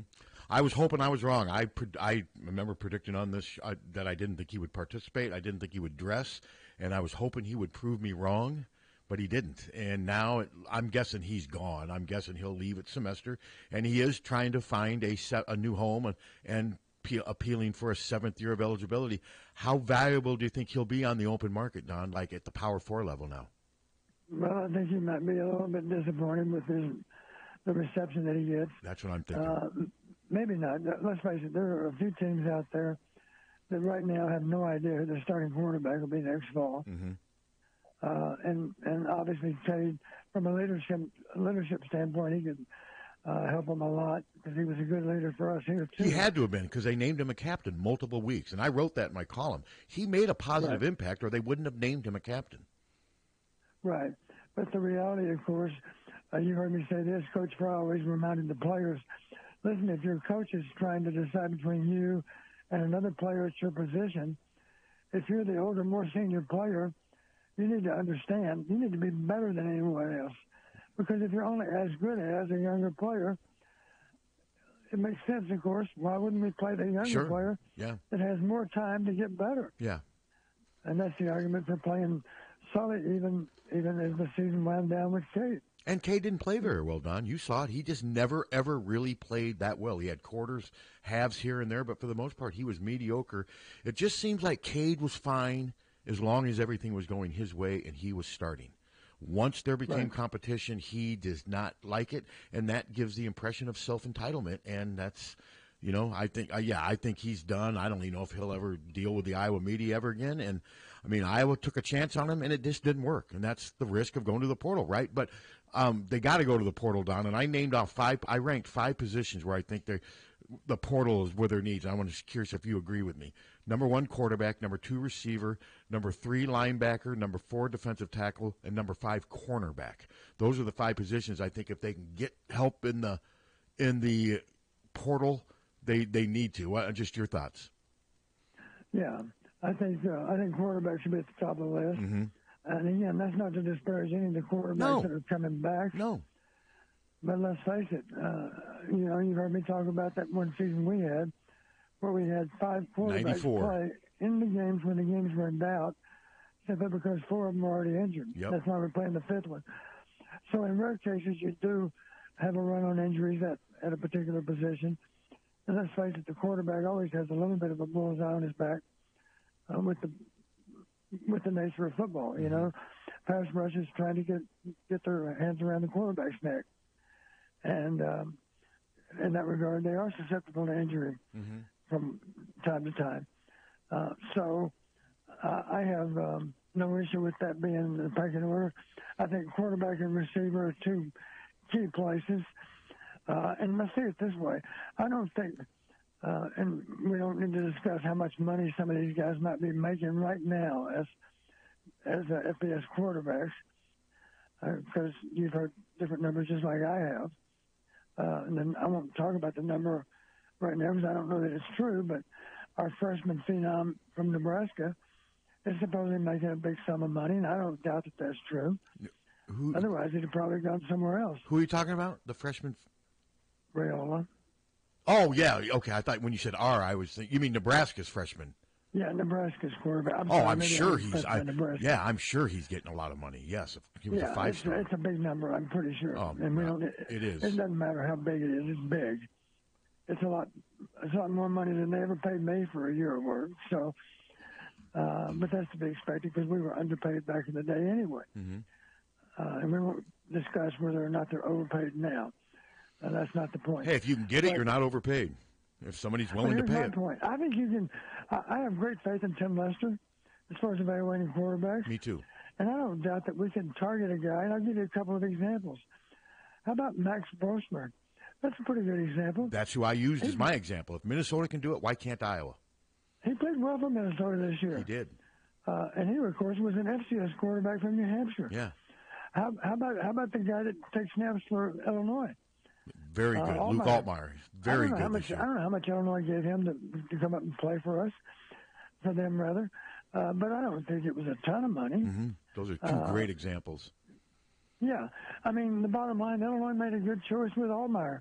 I was hoping I was wrong. I remember predicting on this that I didn't think he would participate. I didn't think he would dress, and I was hoping he would prove me wrong, but he didn't. And now I'm guessing he's gone. I'm guessing he'll leave at semester, and he is trying to find a new home and appealing for a 7th year of eligibility. How valuable do you think he'll be on the open market, Don, like at the Power 4 level now? Well, I think he might be a little bit disappointed with the reception that he gets. That's what I'm thinking. Maybe not. Let's face it, there are a few teams out there that right now have no idea who their starting quarterback will be next fall. Mm-hmm. And obviously, Cade, from a leadership standpoint, he could help them a lot because he was a good leader for us here, too. He had to have been because they named him a captain multiple weeks, and I wrote that in my column. He made a positive impact, or they wouldn't have named him a captain. Right. But the reality, of course, You heard me say this. Coach Fry always reminded the players, listen, if your coach is trying to decide between you and another player at your position, if you're the older, more senior player, you need to understand, you need to be better than anyone else. Because if you're only as good as a younger player, it makes sense, of course. Why wouldn't we play the younger player that has more time to get better? Yeah. And that's the argument for playing solid even as the season wound down with Cade. And Cade didn't play very well, Don. You saw it. He just never, ever really played that well. He had quarters, halves here and there, but for the most part, he was mediocre. It just seems like Cade was fine as long as everything was going his way and he was starting. Once there became competition, he does not like it, and that gives the impression of self-entitlement, and that's, I think he's done. I don't even know if he'll ever deal with the Iowa media ever again, and, Iowa took a chance on him, and it just didn't work, and that's the risk of going to the portal, right? But they got to go to the portal, Don, and I ranked 5 positions where I think the portal is where their needs. I was curious if you agree with me. Number 1, quarterback. Number 2, receiver. Number 3, linebacker. Number 4, defensive tackle. And number 5, cornerback. Those are the 5 positions I think if they can get help in the portal, they need to. Just your thoughts. Yeah, I think quarterback should be at the top of the list. Mm-hmm. And again, that's not to disparage any of the quarterbacks that are coming back. No. But let's face it, you've heard me talk about that one season we had where we had 5 quarterbacks 94. play in the games when the games were in doubt, simply because 4 of them were already injured. Yep. That's why we're playing the 5th one. So in rare cases, you do have a run on injuries at a particular position. And let's face it, the quarterback always has a little bit of a bullseye on his back with the nature of football, Pass rushers trying to get their hands around the quarterback's neck. And in that regard, they are susceptible to injury from time to time. So I have no issue with that being in the pecking order. I think quarterback and receiver are 2 key places. And let's see it this way. I don't think, and we don't need to discuss how much money some of these guys might be making right now as FBS quarterbacks, because you've heard different numbers just like I have. And then I won't talk about the number right now because I don't know that it's true, but our freshman phenom from Nebraska is supposedly making a big sum of money, and I don't doubt that that's true. Otherwise, he'd have probably gone somewhere else. Who are you talking about? The freshman? Rayola. Oh, yeah. Okay. I thought when you said R, I was thinking, you mean Nebraska's freshman. Yeah, Nebraska's quarterback. I'm sure I'm sure he's getting a lot of money. Yes, he was a 5-star. It's a big number. I'm pretty sure. And it is. It doesn't matter how big it is. It's big. It's a lot more money than they ever paid me for a year of work. So, but that's to be expected because we were underpaid back in the day anyway. Mm-hmm. And we won't discuss whether or not they're overpaid now. That's not the point. Hey, if you can get it, you're not overpaid. If somebody's willing to pay it. Point. I think you can. I have great faith in Tim Lester as far as evaluating quarterbacks. Me too. And I don't doubt that we can target a guy, and I'll give you a couple of examples. How about Max Brosmer? That's a pretty good example. That's who I used as my example. If Minnesota can do it, why can't Iowa? He played well for Minnesota this year. He did. And he, of course, was an FCS quarterback from New Hampshire. Yeah. How about the guy that takes snaps for Illinois? Very good. Luke Altmaier. Very good. I don't know how much Illinois gave him to come up and play for us, for them rather. But I don't think it was a ton of money. Mm-hmm. Those are 2 great examples. Yeah. I mean, the bottom line, Illinois made a good choice with Altmaier.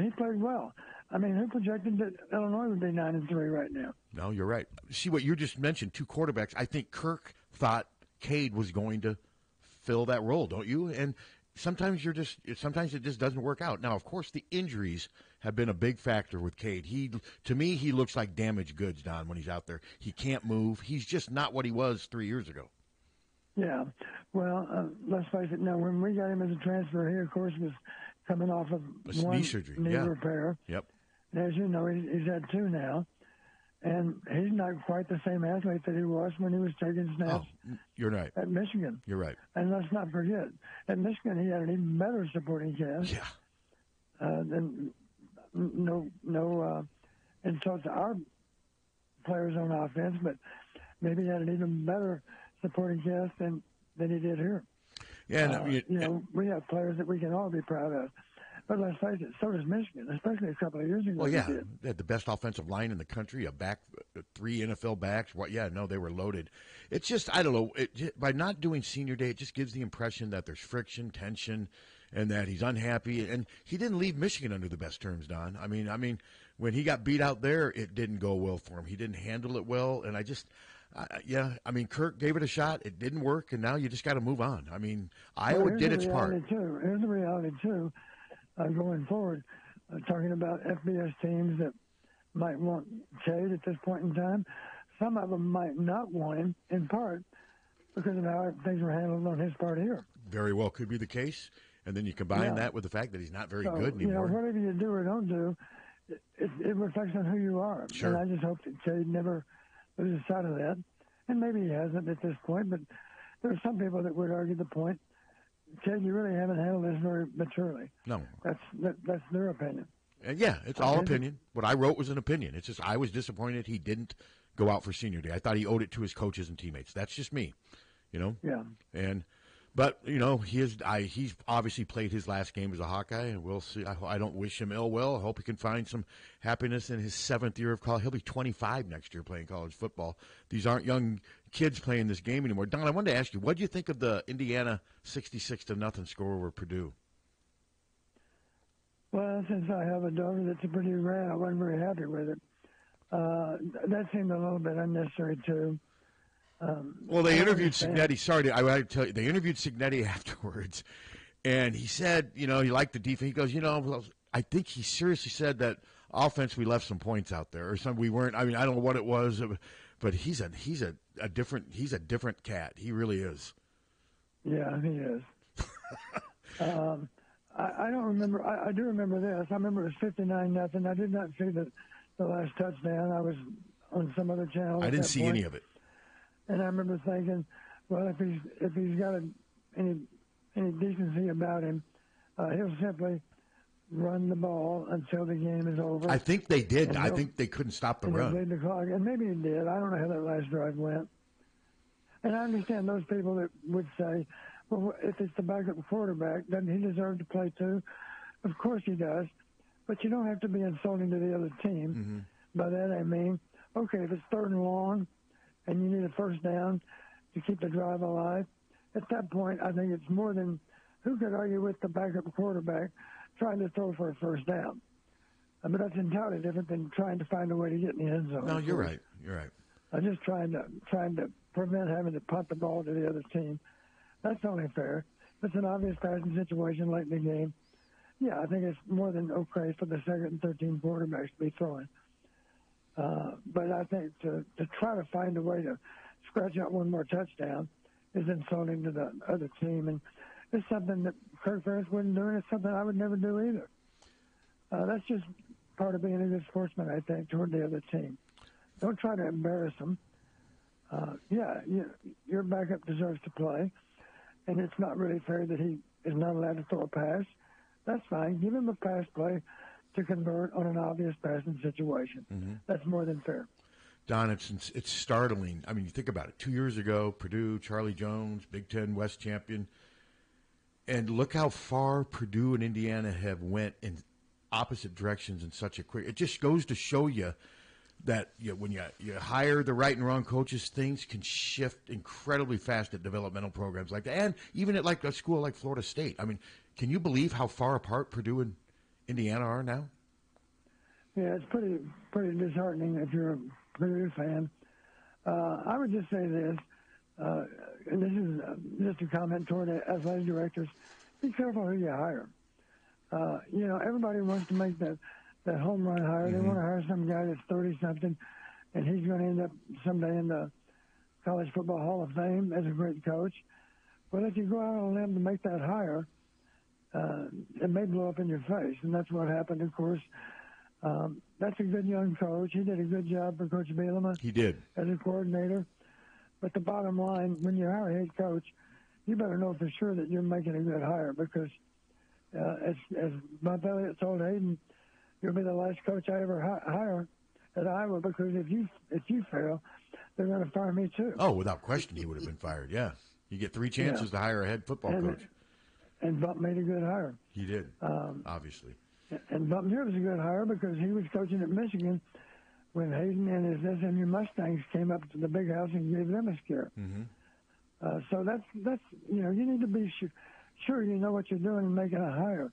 He played well. I mean, who projected that Illinois would be 9-3 right now? No, you're right. See what you just mentioned, 2 quarterbacks. I think Kirk thought Cade was going to fill that role, don't you? And sometimes it just doesn't work out. Now, of course, the injuries have been a big factor with Cade. To me, he looks like damaged goods, Don, when he's out there. He can't move. He's just not what he was 3 years ago. Yeah. Well, let's face it. Now, when we got him as a transfer, he, of course, was coming off of one knee surgery, knee repair. Yep. And as you know, he's had 2 now. And he's not quite the same athlete that he was when he was taking snaps. You're right. At Michigan. You're right. And let's not forget, at Michigan he had an even better supporting cast. Yeah. Than no insult to our players on offense, but maybe he had an even better supporting cast than he did here. And we have players that we can all be proud of. But let's face it, so does Michigan, especially a couple of years ago. Well, yeah, they had the best offensive line in the country, three NFL backs. They were loaded. It's just, I don't know, by not doing senior day, it just gives the impression that there's friction, tension, and that he's unhappy. And he didn't leave Michigan under the best terms, Don. I mean, when he got beat out there, it didn't go well for him. He didn't handle it well, and Kirk gave it a shot. It didn't work, and now you just got to move on. I mean, Iowa did its part. Here's the reality, too. Going forward, talking about FBS teams that might want Cade at this point in time, some of them might not want him, in part because of how things were handled on his part here. Very well could be the case, and then you combine that with the fact that he's not very good anymore. Whatever you do or don't do, it reflects on who you are. Sure. And I just hope that Cade never loses sight of that, and maybe he hasn't at this point, but there are some people that would argue the point, Cade, you really haven't handled this very maturely. No. That's their opinion. And it's all opinion. What I wrote was an opinion. It's just I was disappointed he didn't go out for senior day. I thought he owed it to his coaches and teammates. That's just me, Yeah. But he's obviously played his last game as a Hawkeye, and we'll see. I don't wish him ill will. I hope he can find some happiness in his 7th year of college. He'll be 25 next year playing college football. These aren't young kids playing this game anymore. Don, I wanted to ask you, what do you think of the Indiana 66-0 score over Purdue? Well, since I have a daughter that's a Purdue grad, I wasn't very happy with it. That seemed a little bit unnecessary, too. Well, they interviewed Signetti. I would tell you, they interviewed Signetti afterwards, and he said, he liked the defense. He goes, I think he seriously said that offense we left some points out there, or some we weren't. I mean, I don't know what it was, but he's a different cat. He really is. Yeah, he is. I don't remember. I do remember this. I remember it was 59-0. I did not see the last touchdown. I was on some other channel. I didn't see any of it. And I remember thinking, well, if he's got any decency about him, he'll simply run the ball until the game is over. I think they did. I think they couldn't stop the run. The clock. And maybe he did. I don't know how that last drive went. And I understand those people that would say, well, if it's the backup quarterback, doesn't he deserve to play too? Of course he does. But you don't have to be insulting to the other team. Mm-hmm. By that I mean, okay, if it's 3rd and long and you need a first down to keep the drive alive, at that point I think it's more than who could argue with the backup quarterback trying to throw for a first down. But that's entirely different than trying to find a way to get in the end zone. No, you're right. You're right. I'm just trying to prevent having to punt the ball to the other team. That's only fair. If it's an obvious passing situation late in the game, yeah, I think it's more than okay for the 2nd and 13 quarterbacks to be throwing. But I think to try to find a way to scratch out one more touchdown is insulting to the other team. And it's something that Kirk Ferentz wouldn't do, and it's something I would never do either. That's just part of being a good sportsman, I think, toward the other team. Don't try to embarrass them. Your backup deserves to play, and it's not really fair that he is not allowed to throw a pass. That's fine. Give him a pass play to convert on an obvious passing situation. Mm-hmm. That's more than fair. Don, it's startling. I mean, you think about it. 2 years ago, Purdue, Charlie Jones, Big Ten West champion. And look how far Purdue and Indiana have went in opposite directions in such a quick – it just goes to show you that when you hire the right and wrong coaches, things can shift incredibly fast at developmental programs like that. And even at like a school like Florida State. I mean, can you believe how far apart Purdue and Indiana are now? Yeah, it's pretty disheartening if you're a Purdue fan. I would just say this, and this is just a comment toward the athletic directors: be careful who you hire. Everybody wants to make that home run hire. Mm-hmm. They want to hire some guy that's 30-something, and he's going to end up someday in the College Football Hall of Fame as a great coach. Well, if you go out on a limb to make that hire, it may blow up in your face, and that's what happened, of course. That's a good young coach. He did a good job for Coach Bielema. He did. As a coordinator. But the bottom line, when you hire a head coach, you better know for sure that you're making a good hire because, as Bob Elliott told Hayden, you'll be the last coach I ever hire at Iowa because if you fail, they're going to fire me too. Oh, without question, he would have been fired. Yeah. You get 3 chances to hire a head football coach. And Bump made a good hire. He did, obviously. And Bump here was a good hire because he was coaching at Michigan when Hayden and his SMU Mustangs came up to the big house and gave them a scare. Mm-hmm. So that's you need to be sure you know what you're doing in making a hire.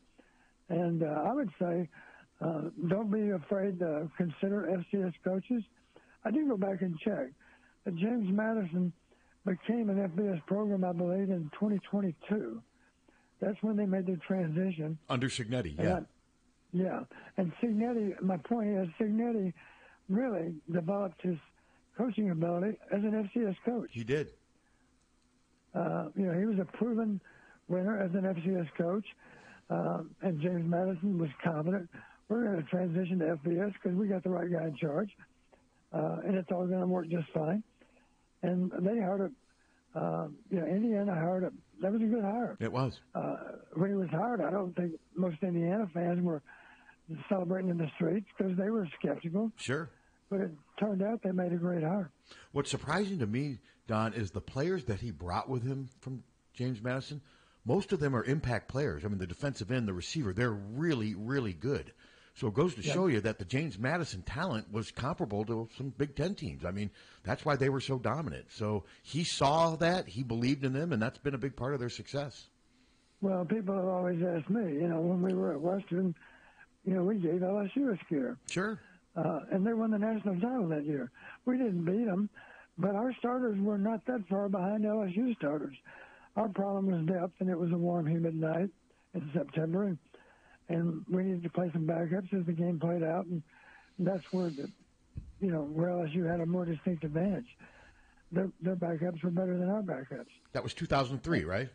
And I would say don't be afraid to consider FCS coaches. I did go back and check. James Madison became an FBS program, I believe, in 2022. That's when they made the transition. Under Signetti, yeah. Yeah. And Signetti, my point is, Signetti really developed his coaching ability as an FCS coach. He did. He was a proven winner as an FCS coach, and James Madison was confident. We're going to transition to FBS because we got the right guy in charge, and it's all going to work just fine. And they hired Indiana hired him. That was a good hire. It was. When he was hired, I don't think most Indiana fans were celebrating in the streets because they were skeptical. Sure. But it turned out they made a great hire. What's surprising to me, Don, is the players that he brought with him from James Madison. Most of them are impact players. I mean, the defensive end, the receiver, they're really, really good. So it goes to show you that the James Madison talent was comparable to some Big Ten teams. I mean, that's why they were so dominant. So he saw that, he believed in them, and that's been a big part of their success. Well, people have always asked me, when we were at Western, we gave LSU a scare. Sure. And they won the national title that year. We didn't beat them, but our starters were not that far behind LSU starters. Our problem was depth, and it was a warm, humid night in September, and we needed to play some backups as the game played out, and that's where where LSU had a more distinct advantage. Their backups were better than our backups. That was 2003, right?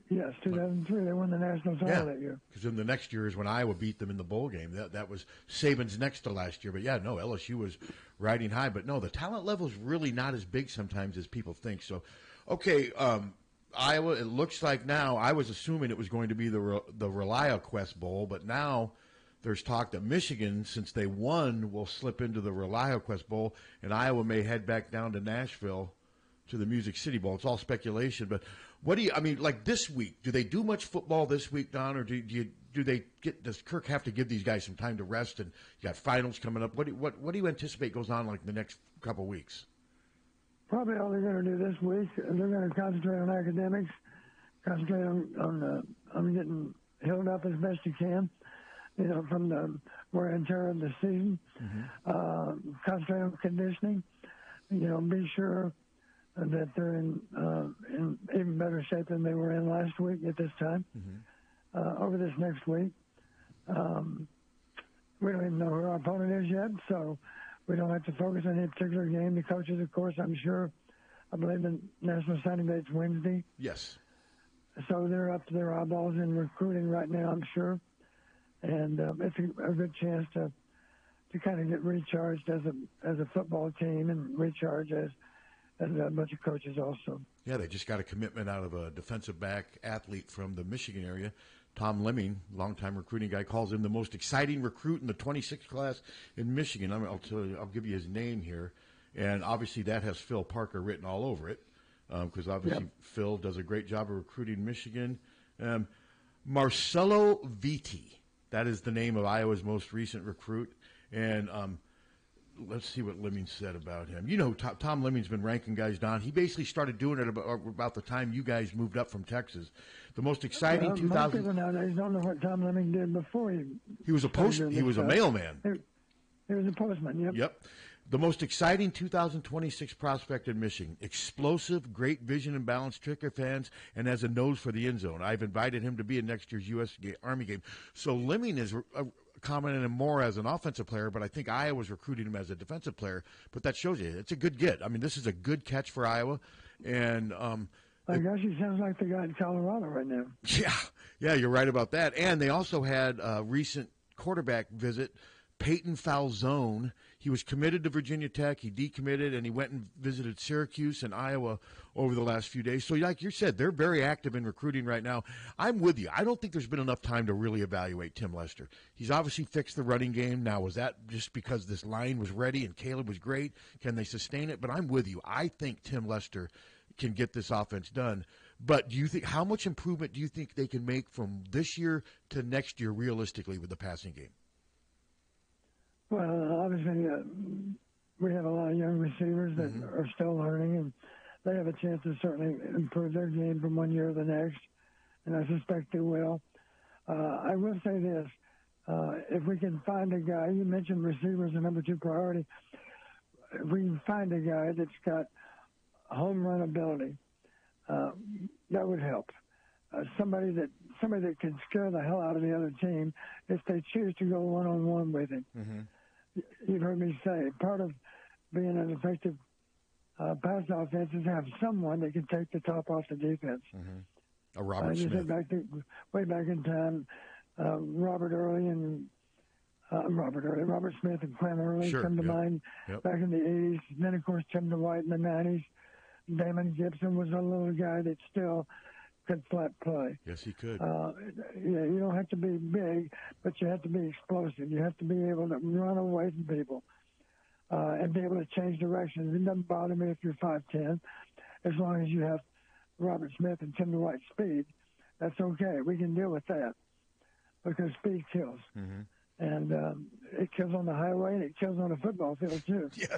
Yes, 2003. They won the national title that year. Because then the next year is when Iowa beat them in the bowl game. That was Saban's next to last year. But, LSU was riding high. But, no, the talent level is really not as big sometimes as people think. So, okay, Iowa, it looks like now, I was assuming it was going to be the ReliaQuest Bowl, but now there's talk that Michigan, since they won, will slip into the ReliaQuest Bowl, and Iowa may head back down to Nashville to the Music City Bowl. It's all speculation, but like this week, do they do much football this week, Don, or does Kirk have to give these guys some time to rest, and you got finals coming up? What do you anticipate goes on like the next couple of weeks? Probably all they're going to do this week, they're going to concentrate on academics, concentrate on getting healed up as best you can, from the wear and tear of the season. Mm-hmm. Concentrate on conditioning, be sure that they're in even better shape than they were in last week at this time. Mm-hmm. Over this next week, we don't even know who our opponent is yet, so we don't have to focus on any particular game. The coaches, of course, I believe the national signing date's Wednesday. Yes. So they're up to their eyeballs in recruiting right now, I'm sure. And it's a good chance to kind of get recharged as a football team and recharge as a bunch of coaches also. Yeah, they just got a commitment out of a defensive back athlete from the Michigan area. Tom Lemming, longtime recruiting guy, calls him the most exciting recruit in the 26th class in Michigan. I'll give you his name here. And obviously that has Phil Parker written all over it because obviously Phil does a great job of recruiting Michigan. Marcelo Vitti, that is the name of Iowa's most recent recruit. And let's see what Lemming said about him. Tom Lemming's been ranking guys down. He basically started doing it about the time you guys moved up from Texas. The most exciting 2000. Most people nowadays don't know what Tom Lemming did before he was a mailman. He was a postman. Yep. The most exciting 2026 prospect in Michigan. Explosive, great vision and balance, trigger fans, and has a nose for the end zone. I've invited him to be in next year's U.S. Army game. So Lemming is commenting him more as an offensive player, but I think Iowa's recruiting him as a defensive player. But that shows you it's a good get. I mean, this is a good catch for Iowa. And I guess he sounds like the guy in Colorado right now. Yeah, you're right about that. And they also had a recent quarterback visit, Peyton Falzone. He was committed to Virginia Tech. He decommitted, and he went and visited Syracuse and Iowa over the last few days. So like you said, they're very active in recruiting right now. I'm with you. I don't think there's been enough time to really evaluate Tim Lester. He's obviously fixed the running game. Now, was that just because this line was ready and Caleb was great? Can they sustain it? But I'm with you. I think Tim Lester can get this offense done. But do you think how much improvement do you think they can make from this year to next year realistically with the passing game? Well, obviously, we have a lot of young receivers that are still learning, and they have a chance to certainly improve their game from one year to the next, and I suspect they will. I will say this. If we can find a guy, you mentioned receivers, the number 2 priority. If we can find a guy that's got home run ability, that would help. Somebody that can scare the hell out of the other team if they choose to go one-on-one with him. You've heard me say, part of being an effective pass offense is have someone that can take the top off the defense. A Robert Smith. Way back in time, Robert Smith and Clem Early come to mind back in the 80s. And then, of course, Tim DeWhite in the 90s. Damon Gibson was a little guy that still could flat play. Yes, he could. You don't have to be big, but you have to be explosive. You have to be able to run away from people and be able to change directions. It doesn't bother me if you're 5'10", as long as you have Robert Smith and Tim DeWhite speed. That's okay. We can deal with that because speed kills. And it kills on the highway and it kills on a football field, too. Yes,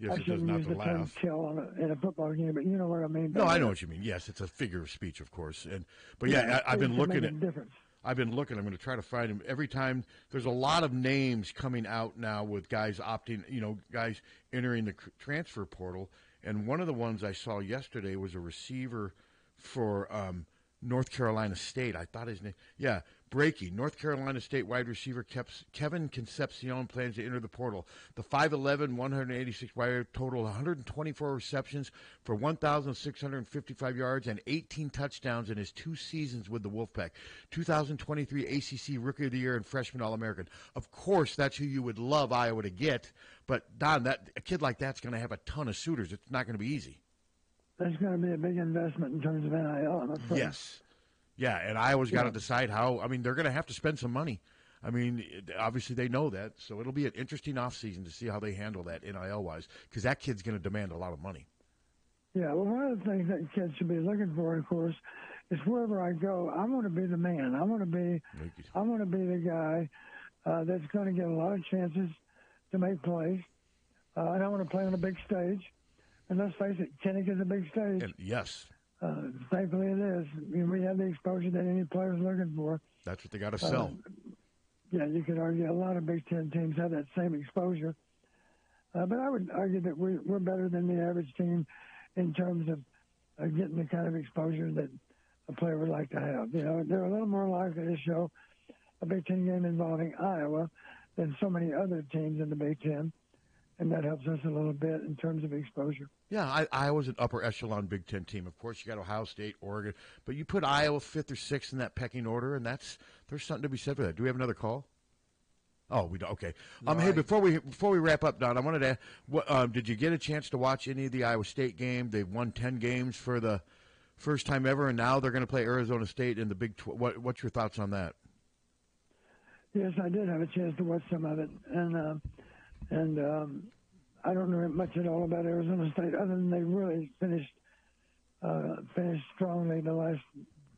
I it does not use to the term laugh. kill in a football game, but you know what I mean. No, I know what you mean. Yes, it's a figure of speech, of course. But I've been looking at. I'm going to try to find him every time. There's a lot of names coming out now with guys opting, guys entering the transfer portal. And one of the ones I saw yesterday was a receiver for North Carolina State. I thought his name. Yeah, breaking. North Carolina State wide receiver Kevin Concepcion plans to enter the portal. The 5'11", 186 wide total, 124 receptions for 1,655 yards and 18 touchdowns in his 2 seasons with the Wolfpack. 2023 ACC Rookie of the Year and Freshman All-American. Of course, that's who you would love Iowa to get. But, Don, a kid like that's going to have a ton of suitors. It's not going to be easy. That's going to be a big investment in terms of NIL, I'm afraid. Yes. Yeah, and Iowa's got to decide how. I mean, they're going to have to spend some money. I mean, obviously they know that, so it'll be an interesting offseason to see how they handle that NIL-wise, because that kid's going to demand a lot of money. Yeah, well, one of the things that kids should be looking for, of course, is wherever I go, I want to be the man. I want to be the guy that's going to get a lot of chances to make plays, and I want to play on a big stage. And let's face it, Kinnick is a big stage. Yes. Thankfully it is. I mean, we have the exposure that any player's looking for. That's what they got to sell. Yeah, you could argue a lot of Big Ten teams have that same exposure. But I would argue that we're better than the average team in terms of getting the kind of exposure that a player would like to have. They're a little more likely to show a Big Ten game involving Iowa than so many other teams in the Big Ten. And that helps us a little bit in terms of exposure. Yeah, Iowa's an upper echelon Big Ten team. Of course, you got Ohio State, Oregon, but you put Iowa 5th or 6th in that pecking order, and there's something to be said for that. Do we have another call? Oh, we do. Okay. Hey, before we wrap up, Don, I wanted to ask, did you get a chance to watch any of the Iowa State game? They've won 10 games for the first time ever, and now they're going to play Arizona State in the Big 12. What's your thoughts on that? Yes, I did have a chance to watch some of it, and I don't know much at all about Arizona State other than they really finished strongly the last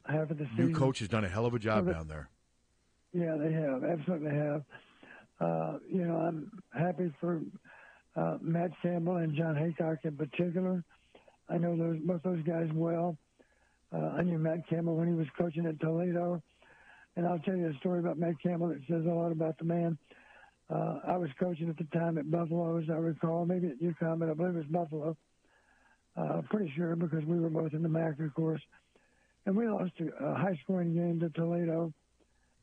half of the season. New coach has done a hell of a job down there. Yeah, they have. Absolutely have. I'm happy for Matt Campbell and John Haycock in particular. I know both those guys well. I knew Matt Campbell when he was coaching at Toledo. And I'll tell you a story about Matt Campbell that says a lot about the man. I was coaching at the time at Buffalo, as I recall, maybe at UConn, but I believe it was Buffalo. Pretty sure because we were both in the MAC, of course. And we lost a high-scoring game to Toledo,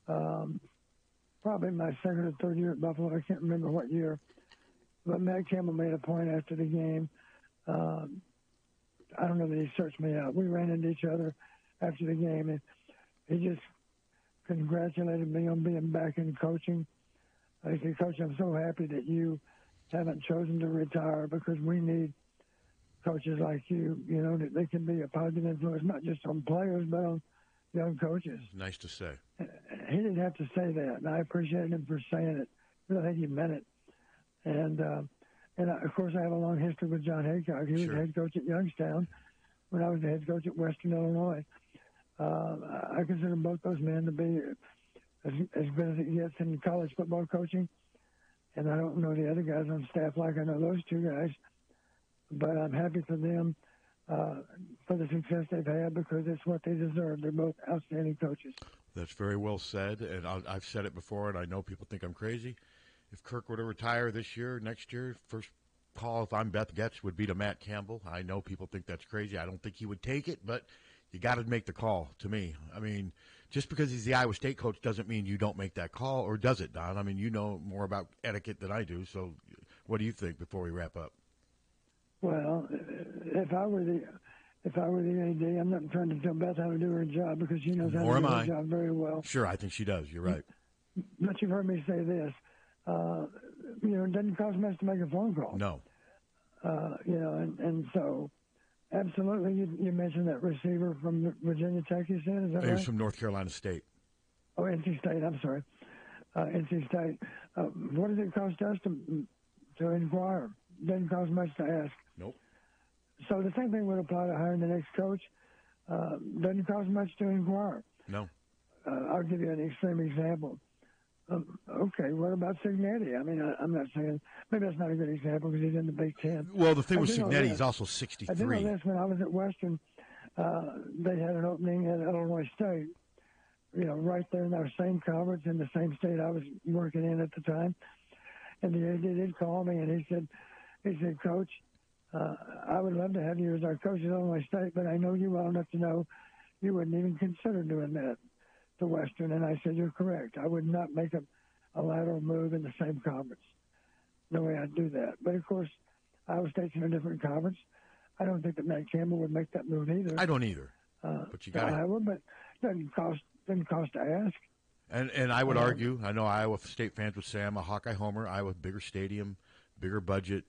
probably my second or third year at Buffalo. I can't remember what year. But Matt Campbell made a point after the game. I don't know that he searched me out. We ran into each other after the game, and he just congratulated me on being back in coaching. I said, Coach, I'm so happy that you haven't chosen to retire because we need coaches like you, that they can be a positive influence, not just on players, but on young coaches. Nice to say. He didn't have to say that, and I appreciated him for saying it. I think he meant it. And of course, I have a long history with John Haycock. He was head coach at Youngstown when I was the head coach at Western Illinois. I consider both those men to be as good as it gets in college football coaching. And I don't know the other guys on staff like I know those two guys, but I'm happy for them for the success they've had because it's what they deserve. They're both outstanding coaches. That's very well said, and I've said it before, and I know people think I'm crazy. If Kirk were to retire this year, next year, first call, if I'm Beth Getz, would be to Matt Campbell. I know people think that's crazy. I don't think he would take it, but you got to make the call to me. I mean, just because he's the Iowa State coach doesn't mean you don't make that call, or does it, Don? I mean, you know more about etiquette than I do, so what do you think before we wrap up? Well, if I were the AD, I'm not trying to tell Beth how to do her job because she knows how to do her job very well. Sure, I think she does. You're right. But you've heard me say this. It doesn't cost much to make a phone call. No. And so absolutely, you mentioned that receiver from Virginia Tech, you said? Is that right? He was from North Carolina State. Oh, NC State, I'm sorry. NC State. What does it cost us to inquire? Doesn't cost much to ask. Nope. So the same thing would apply to hiring the next coach. Doesn't cost much to inquire. No. I'll give you an extreme example. Okay, what about Cignetti? I mean, I'm not saying maybe that's not a good example because he's in the Big Ten. Well, the thing with Cignetti, he's also 63. I did know this when I was at Western. They had an opening at Illinois State, right there in our same conference in the same state I was working in at the time. And the AD did call me, and he said, Coach, I would love to have you as our coach at Illinois State, but I know you well enough to know you wouldn't even consider doing that to Western. And I said, you're correct. I would not make a lateral move in the same conference. No way I'd do that. But, of course, Iowa State's in a different conference. I don't think that Matt Campbell would make that move either. I don't either. But you got Iowa, but doesn't cost to ask. And I would argue, I know Iowa State fans would say I'm a Hawkeye homer. Iowa, bigger stadium, bigger budget,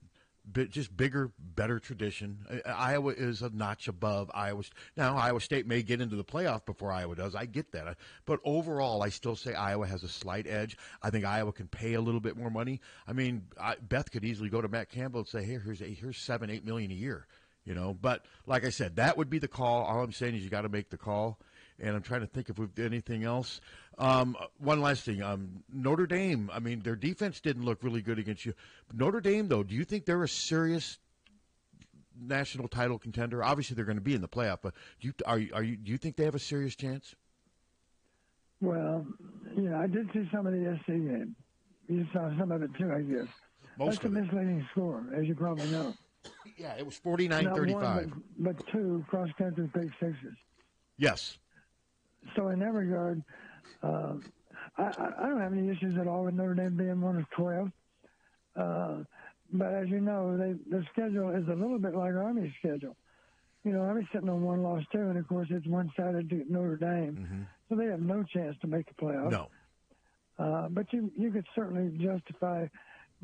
just bigger, better tradition. Iowa is a notch above Iowa. Now, Iowa State may get into the playoff before Iowa does. I get that. But overall, I still say Iowa has a slight edge. I think Iowa can pay a little bit more money. I mean, Beth could easily go to Matt Campbell and say, hey, here's $7-8 million a year. But like I said, that would be the call. All I'm saying is you got to make the call. And I'm trying to think if we've done anything else. One last thing. Notre Dame, I mean, their defense didn't look really good against you. Notre Dame, though, do you think they're a serious national title contender? Obviously, they're going to be in the playoff, but do you think they have a serious chance? Well, I did see some of the SC game. You saw some of it, too, I guess. That's a misleading score, as you probably know. Yeah, it was 49-35. But two cross-country pick sixes. Yes. So in that regard, I don't have any issues at all with Notre Dame being one of 12. But as you know, the schedule is a little bit like Army's schedule. Army's sitting on one loss too, and of course it's one-sided to Notre Dame, mm-hmm. so they have no chance to make the playoffs. No. But you could certainly justify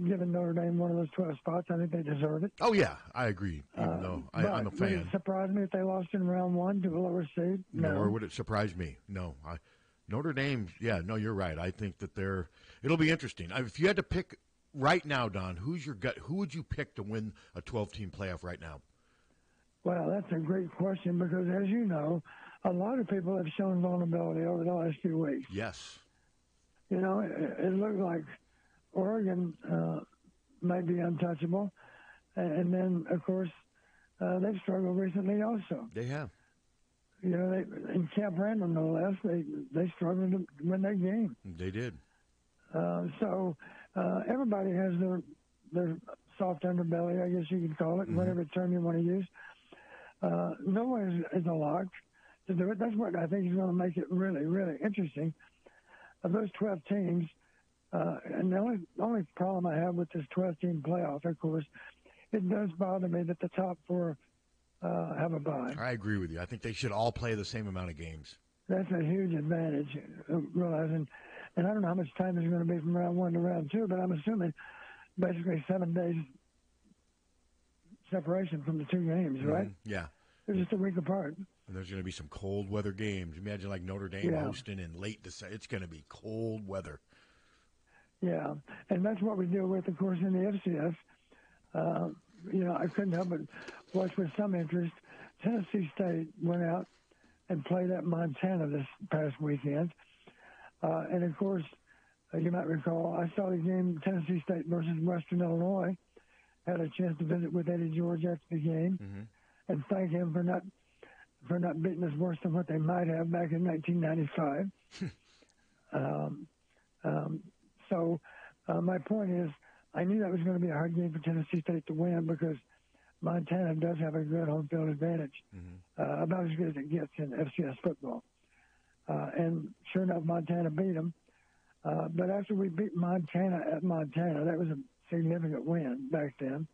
giving Notre Dame one of those 12 spots. I think they deserve it. Oh yeah, I agree. Even though I'm a fan. Would it surprise me if they lost in round one to a lower seed? No. Nor would it surprise me. No. Notre Dame, yeah, no, you're right. I think that it'll be interesting. If you had to pick right now, Don, who's your gut? Who would you pick to win a 12-team playoff right now? Well, that's a great question because, as you know, a lot of people have shown vulnerability over the last few weeks. Yes. It looked like Oregon might be untouchable. And then, of course, they've struggled recently also. They have. In Camp Randall, no less, they struggled to win that game. They did. So everybody has their soft underbelly, I guess you could call it, mm-hmm. whatever term you want to use. No one is a lock to do it. That's what I think is going to make it really, really interesting. Of those 12 teams, and the only problem I have with this 12-team playoff, of course, it does bother me that the top four have a bye. I agree with you. I think they should all play the same amount of games. That's a huge advantage, realizing. And I don't know how much time there's going to be from round one to round two, but I'm assuming basically 7 days separation from the two games, right? Yeah. They're just a week apart. And there's going to be some cold weather games. Imagine like Notre Dame hosting in late December. It's going to be cold weather. Yeah, and that's what we deal with, of course, in the FCS. I couldn't help but watch with some interest Tennessee State went out and played at Montana this past weekend. And, of course, you might recall, I saw the game Tennessee State versus Western Illinois. Had a chance to visit with Eddie George after the game and thank him for not beating us worse than what they might have back in 1995. So my point is, I knew that was going to be a hard game for Tennessee State to win because Montana does have a good home field advantage, about as good as it gets in FCS football. And sure enough, Montana beat them. But after we beat Montana at Montana, that was a significant win back then.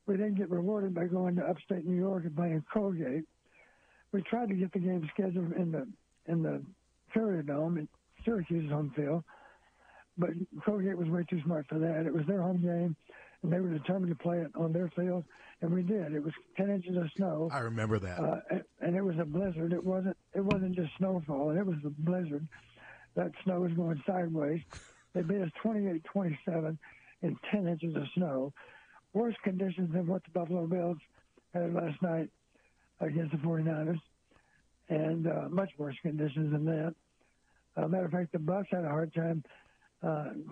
We then get rewarded by going to upstate New York and playing Colgate. We tried to get the game scheduled in the Carrier Dome at Syracuse's home field, but Colgate was way too smart for that. It was their home game, and they were determined to play it on their field, and we did. It was 10 inches of snow. I remember that. And it was a blizzard. It wasn't just snowfall, and it was a blizzard. That snow was going sideways. They beat us 28-27 in 10 inches of snow. Worse conditions than what the Buffalo Bills had last night against the 49ers, and much worse conditions than that. Matter of fact, the bus had a hard time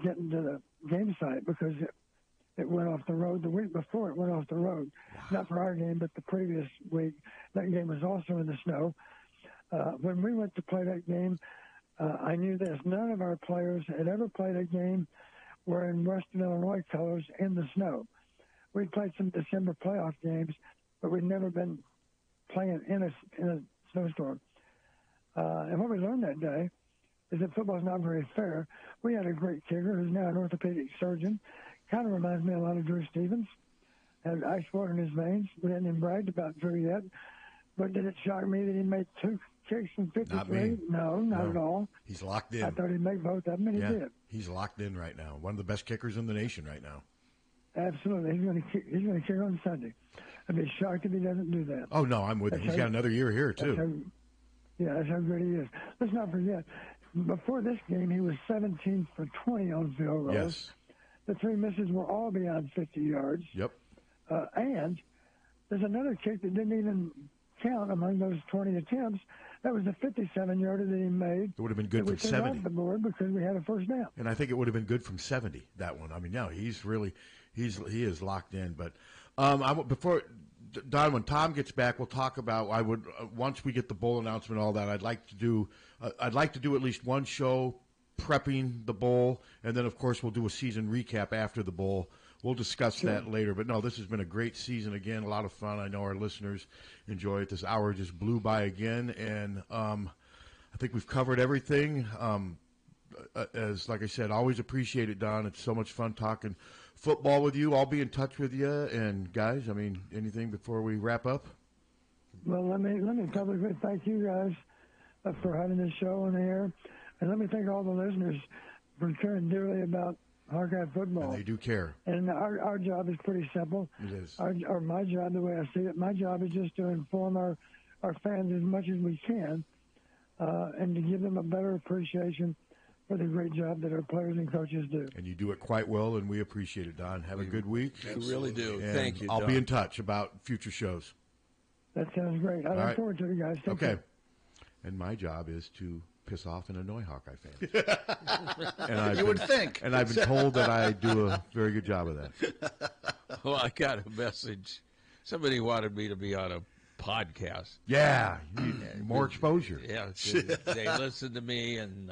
getting to the game site because it went off the road. The week before, it went off the road. Wow. Not for our game, but the previous week. That game was also in the snow. When we went to play that game, I knew this. None of our players had ever played a game wearing Western Illinois colors in the snow. We'd played some December playoff games, but we'd never been playing in a snowstorm. And what we learned that day is that football's not very fair. We had a great kicker who's now an orthopedic surgeon. Kind of reminds me a lot of Drew Stevens. Had ice water in his veins. We hadn't even bragged about Drew yet. But did it shock me that he made 2 kicks from 53? Not me. No, not at all. He's locked in. I thought he'd make both of them, and he did. He's locked in right now. One of the best kickers in the nation right now. Absolutely. He's going to kick on Sunday. I'd be shocked if he doesn't do that. Oh, no, I'm with you. He's got another year here, too. That's how good he is. Let's not forget, before this game, he was 17 for 20 on field goals. Yes. The 3 misses were all beyond 50 yards. Yep. And there's another kick that didn't even count among those 20 attempts. That was a 57-yarder that he made. It would have been good from 70. Off the board because we had a first down. And I think it would have been good from 70, that one. I mean, no, he is locked in. But before Don, when Tom gets back, we'll talk about. I would once we get the bowl announcement, all that. I'd like to do at least one show prepping the bowl, and then of course we'll do a season recap after the bowl. We'll discuss that later. But no, this has been a great season again. A lot of fun. I know our listeners enjoy it. This hour just blew by again, and I think we've covered everything. As like I said, always appreciate it, Don. It's so much fun talking football with you. I'll be in touch with you. And guys, I mean, anything before we wrap up? Well, let me publicly thank you guys for having this show on the air, and let me thank all the listeners for caring dearly about Hawkeye football. And they do care. And our job is pretty simple. It is. Or my job, the way I see it, my job is just to inform our fans as much as we can, and to give them a better appreciation for the great job that our players and coaches do. And you do it quite well, and we appreciate it, Don. Have a good week. You really do. And thank you, I'll Don. be in touch about future shows. That sounds great. I look forward to it, guys. Take care. And my job is to piss off and annoy Hawkeye fans. And you would think. And I've been told that I do a very good job of that. Well, I got a message. Somebody wanted me to be on a podcast. Yeah, more exposure. Yeah, they listen to me, and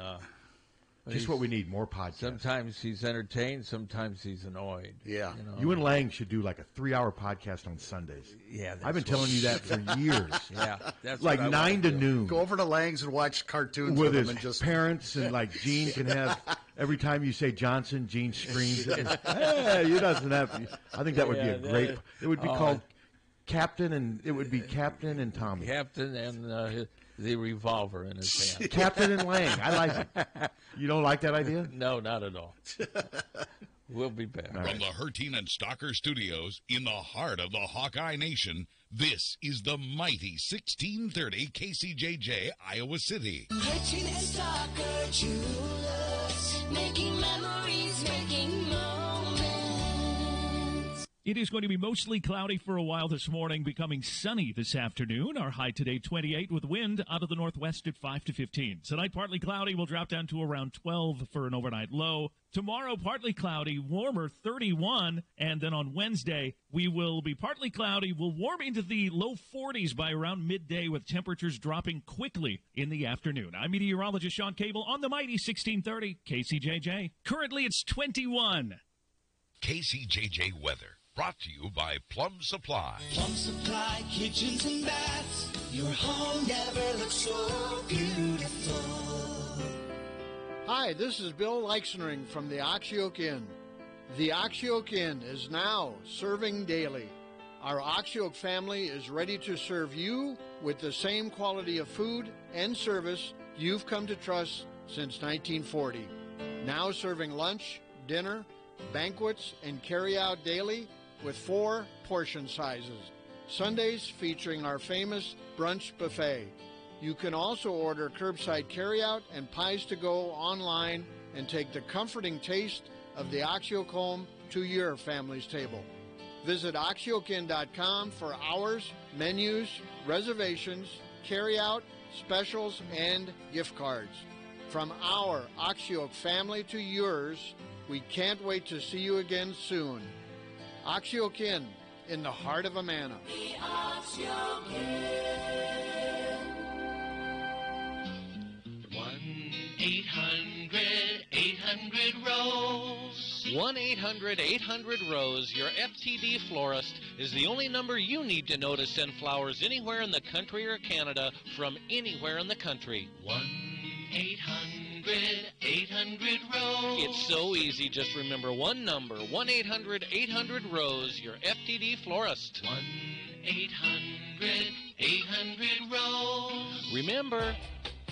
just what we need, more podcasts. Sometimes he's entertained, sometimes he's annoyed. Yeah. You and Lang should do like a 3-hour podcast on Sundays. Yeah, I've been telling you that for years. Yeah, that's like 9 to noon. Go over to Lang's and watch cartoons with him his and just parents, and like Gene can have every time you say Johnson, Gene screams. Hey, he doesn't have. I think that would be a great. It would be called Captain, and it would be Captain and Tommy. Captain and the revolver in his hand. Captain and Lang. I like it. You don't like that idea? No, not at all. We'll be back. From the Harty and Stalker Studios in the heart of the Hawkeye Nation, this is the mighty 1630 KCJJ, Iowa City. Harty and Stalker Jewelers, making memories, making moments. It is going to be mostly cloudy for a while this morning, becoming sunny this afternoon. Our high today, 28, with wind out of the northwest at 5 to 15. Tonight, partly cloudy. We'll drop down to around 12 for an overnight low. Tomorrow, partly cloudy, warmer, 31. And then on Wednesday, we will be partly cloudy. We'll warm into the low 40s by around midday, with temperatures dropping quickly in the afternoon. I'm meteorologist Sean Cable on the mighty 1630 KCJJ. Currently, it's 21. KCJJ weather. Brought to you by Plum Supply. Plum Supply kitchens and baths. Your home never looks so beautiful. Hi, this is Bill Leixenring from the Oxy Oak Inn. The Oxy Oak Inn is now serving daily. Our Oxy Oak family is ready to serve you with the same quality of food and service you've come to trust since 1940. Now serving lunch, dinner, banquets, and carry-out daily with 4 portion sizes. Sundays featuring our famous brunch buffet. You can also order curbside carryout and pies to go online and take the comforting taste of the Oxy Oak home to your family's table. Visit oxyokin.com for hours, menus, reservations, carryout, specials, and gift cards. From our Oxy Oak family to yours, we can't wait to see you again soon. Oxy Oak Inn, in the heart of Amana. The Oxy Oak Inn. 1-800-800-ROSE. 1-800-800-ROSE. Your FTD florist is the only number you need to know to send flowers anywhere in the country or Canada from anywhere in the country. 1-800-800-ROSE. It's so easy. Just remember one number. 1-800-800-ROSE. Your FTD florist. 1-800-800-ROSE. Remember,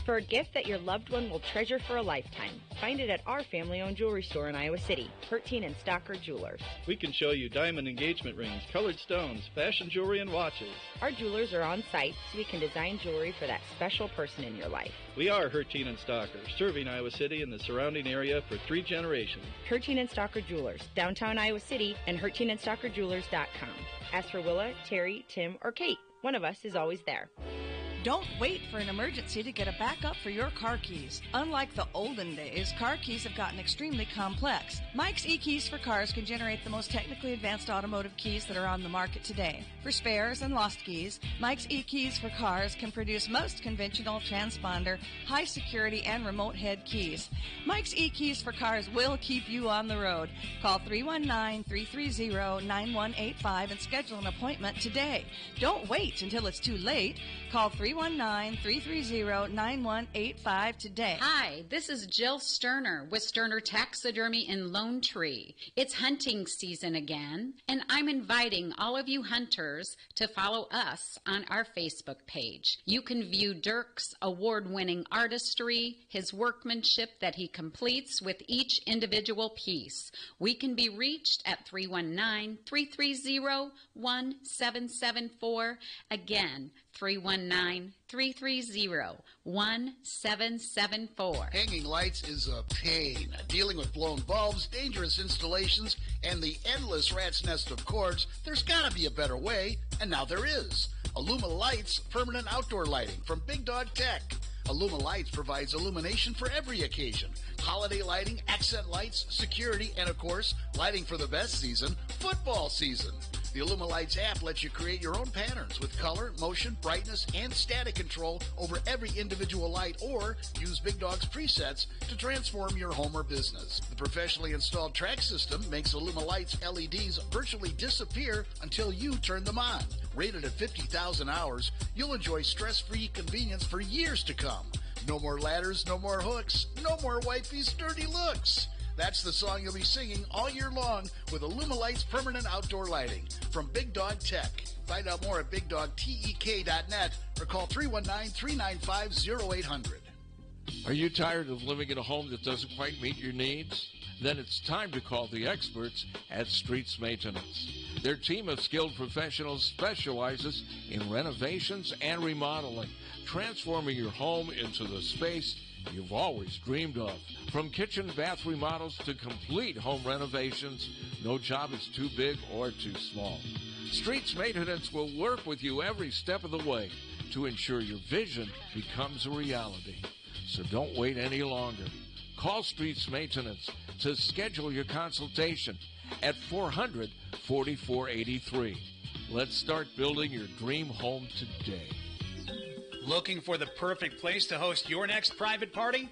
for a gift that your loved one will treasure for a lifetime, find it at our family-owned jewelry store in Iowa City, Harty and Stocker Jewelers. We can show you diamond engagement rings, colored stones, fashion jewelry, and watches. Our jewelers are on site, so we can design jewelry for that special person in your life. We are Harty and Stocker, serving Iowa City and the surrounding area for 3 generations. Harty and Stocker Jewelers, downtown Iowa City, and HartyandStockerJewelers.com. Ask for Willa, Terry, Tim, or Kate. One of us is always there. Don't wait for an emergency to get a backup for your car keys. Unlike the olden days, car keys have gotten extremely complex. Mike's eKeys for Cars can generate the most technically advanced automotive keys that are on the market today. For spares and lost keys, Mike's eKeys for Cars can produce most conventional transponder, high security, and remote head keys. Mike's eKeys for Cars will keep you on the road. Call 319-330-9185 and schedule an appointment today. Don't wait until it's too late. Call 319-330-9185 today. Hi, this is Jill Sterner with Sterner Taxidermy in Lone Tree. It's hunting season again, and I'm inviting all of you hunters to follow us on our Facebook page. You can view Dirk's award-winning artistry, his workmanship that he completes with each individual piece. We can be reached at 319-330-1774. Again, 319-330-1774. Hanging lights is a pain. Dealing with blown bulbs, dangerous installations, and the endless rat's nest of cords, there's gotta be a better way, and now there is. Illuma Lights Permanent Outdoor Lighting from Big Dog Tech. Illuma Lights provides illumination for every occasion. Holiday lighting, accent lights, security, and of course, lighting for the best season, football season. The Illuma Lights app lets you create your own patterns with color, motion, brightness, and static control over every individual light, or use Big Dog's presets to transform your home or business. The professionally installed track system makes Illuma Lights LEDs virtually disappear until you turn them on. Rated at 50,000 hours, you'll enjoy stress-free convenience for years to come. No more ladders, no more hooks, no more wifey's dirty looks. That's the song you'll be singing all year long with Illuma Lights Permanent Outdoor Lighting from Big Dog Tech. Find out more at BigDogTek.net or call 319-395-0800. Are you tired of living in a home that doesn't quite meet your needs? Then it's time to call the experts at Streets Maintenance. Their team of skilled professionals specializes in renovations and remodeling, transforming your home into the space you've always dreamed of. From kitchen and bath remodels to complete home renovations, no job is too big or too small. Streets Maintenance will work with you every step of the way to ensure your vision becomes a reality. So don't wait any longer. Call Streets Maintenance to schedule your consultation at 400-4483. Let's start building your dream home today. Looking for the perfect place to host your next private party?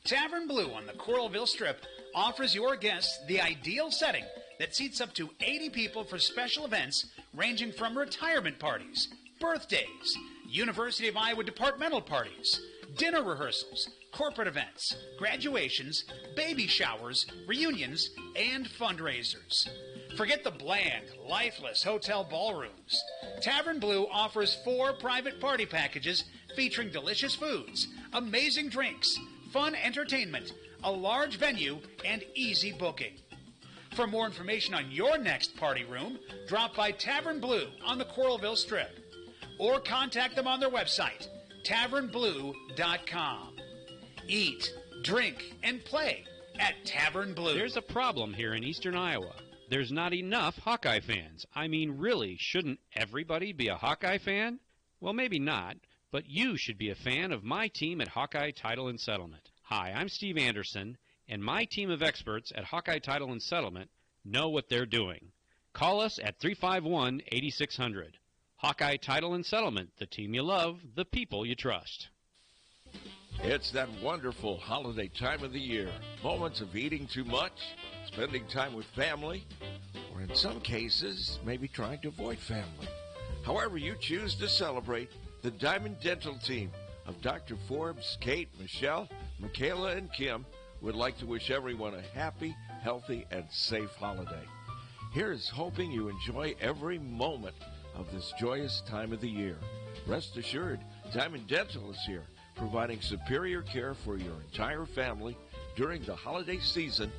Tavern Blue on the Coralville Strip offers your guests the ideal setting that seats up to 80 people for special events ranging from retirement parties, birthdays, University of Iowa departmental parties, dinner rehearsals, corporate events, graduations, baby showers, reunions, and fundraisers. Forget the bland, lifeless hotel ballrooms. Tavern Blue offers 4 private party packages featuring delicious foods, amazing drinks, fun entertainment, a large venue, and easy booking. For more information on your next party room, drop by Tavern Blue on the Coralville Strip or contact them on their website, tavernblue.com. Eat, drink, and play at Tavern Blue. There's a problem here in eastern Iowa. There's not enough Hawkeye fans. I mean, really, shouldn't everybody be a Hawkeye fan? Well, maybe not, but you should be a fan of my team at Hawkeye Title and Settlement. Hi, I'm Steve Anderson, and my team of experts at Hawkeye Title and Settlement know what they're doing. Call us at 351-8600. Hawkeye Title and Settlement, the team you love, the people you trust. It's that wonderful holiday time of the year. Moments of eating too much, spending time with family, or in some cases, maybe trying to avoid family. However you choose to celebrate, the Diamond Dental team of Dr. Forbes, Kate, Michelle, Michaela, and Kim would like to wish everyone a happy, healthy, and safe holiday. Here's hoping you enjoy every moment of this joyous time of the year. Rest assured, Diamond Dental is here, providing superior care for your entire family during the holiday season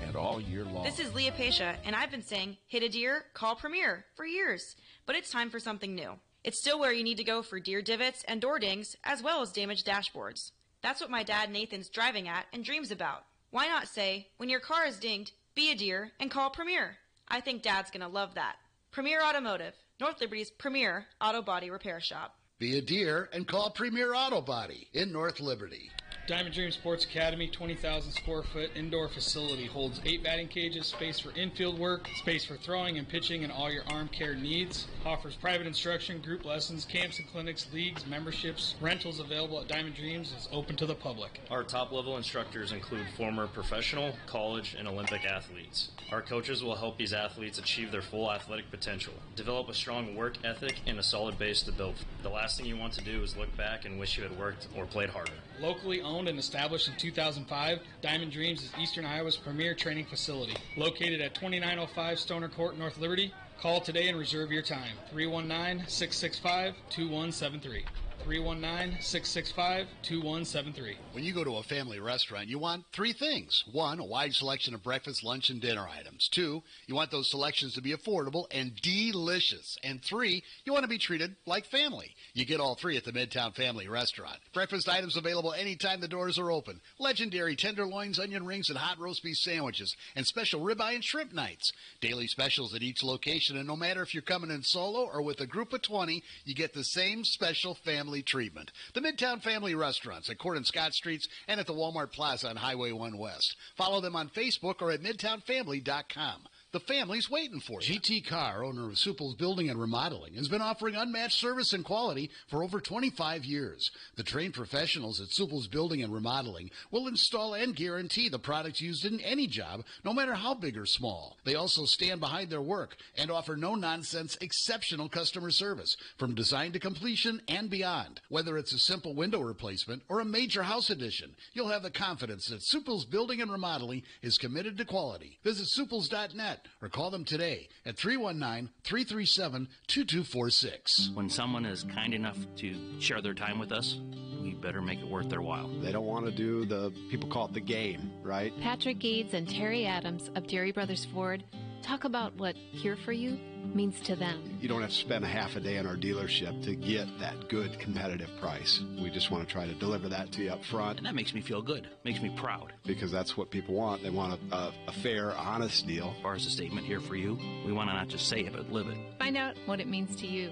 and all year long. This is Leah Pasha, and I've been saying, hit a deer, call Premier for years. But it's time for something new. It's still where you need to go for deer divots and door dings, as well as damaged dashboards. That's what my dad Nathan's driving at and dreams about. Why not say, when your car is dinged, be a deer and call Premier? I think Dad's going to love that. Premier Automotive, North Liberty's premier auto body repair shop. Be a deer and call Premier Auto Body in North Liberty. Diamond Dream Sports Academy, 20,000 square foot indoor facility, holds 8 batting cages, space for infield work, space for throwing and pitching and all your arm care needs. Offers private instruction, group lessons, camps and clinics, leagues, memberships. Rentals available at Diamond Dreams is open to the public. Our top level instructors include former professional, college, and Olympic athletes. Our coaches will help these athletes achieve their full athletic potential, develop a strong work ethic, and a solid base to build. The last thing you want to do is look back and wish you had worked or played harder. Locally owned and established in 2005, Diamond Dreams is Eastern Iowa's premier training facility. Located at 2905 Stoner Court, North Liberty. Call today and reserve your time. 319-665-2173. 319-665-2173. When you go to a family restaurant, you want 3 things. 1, a wide selection of breakfast, lunch, and dinner items. 2, you want those selections to be affordable and delicious. And 3, you want to be treated like family. You get all 3 at the Midtown Family Restaurant. Breakfast items available anytime the doors are open. Legendary tenderloins, onion rings, and hot roast beef sandwiches. And special ribeye and shrimp nights. Daily specials at each location. And no matter if you're coming in solo or with a group of 20, you get the same special family treatment. The Midtown Family Restaurants at Court and Scott Streets and at the Walmart Plaza on Highway 1 West. Follow them on Facebook or at midtownfamily.com. The family's waiting for you. GT Carr, owner of Supple's Building and Remodeling, has been offering unmatched service and quality for over 25 years. The trained professionals at Supple's Building and Remodeling will install and guarantee the products used in any job, no matter how big or small. They also stand behind their work and offer no-nonsense, exceptional customer service from design to completion and beyond. Whether it's a simple window replacement or a major house addition, you'll have the confidence that Supple's Building and Remodeling is committed to quality. Visit supples.net or call them today at 319-337-2246. When someone is kind enough to share their time with us, we better make it worth their while. They don't want to do people call it the game, right? Patrick Gades and Terry Adams of Dairy Brothers Ford Talk about what Here For You means to them. You don't have to spend a half a day in our dealership to get that good competitive price. We just want to try to deliver that to you up front. And that makes me feel good. Makes me proud. Because that's what people want. They want a fair, honest deal. As far as the statement Here For You, we want to not just say it, but live it. Find out what it means to you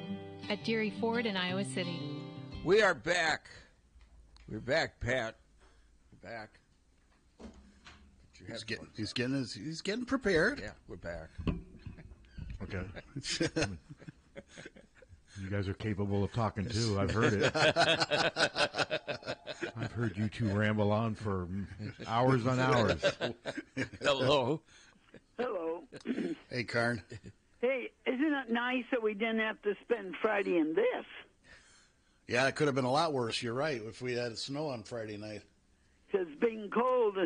at Deary Ford in Iowa City. We are back. We're back, Pat. We're back. He's getting prepared. Yeah, we're back. Okay. You guys are capable of talking too. I've heard it. I've heard you two ramble on for hours on hours. Hello. Hello. Hey, Karn. Hey, isn't it nice that we didn't have to spend Friday in this? Yeah, it could have been a lot worse. You're right. If we had snow on Friday night. Because being cold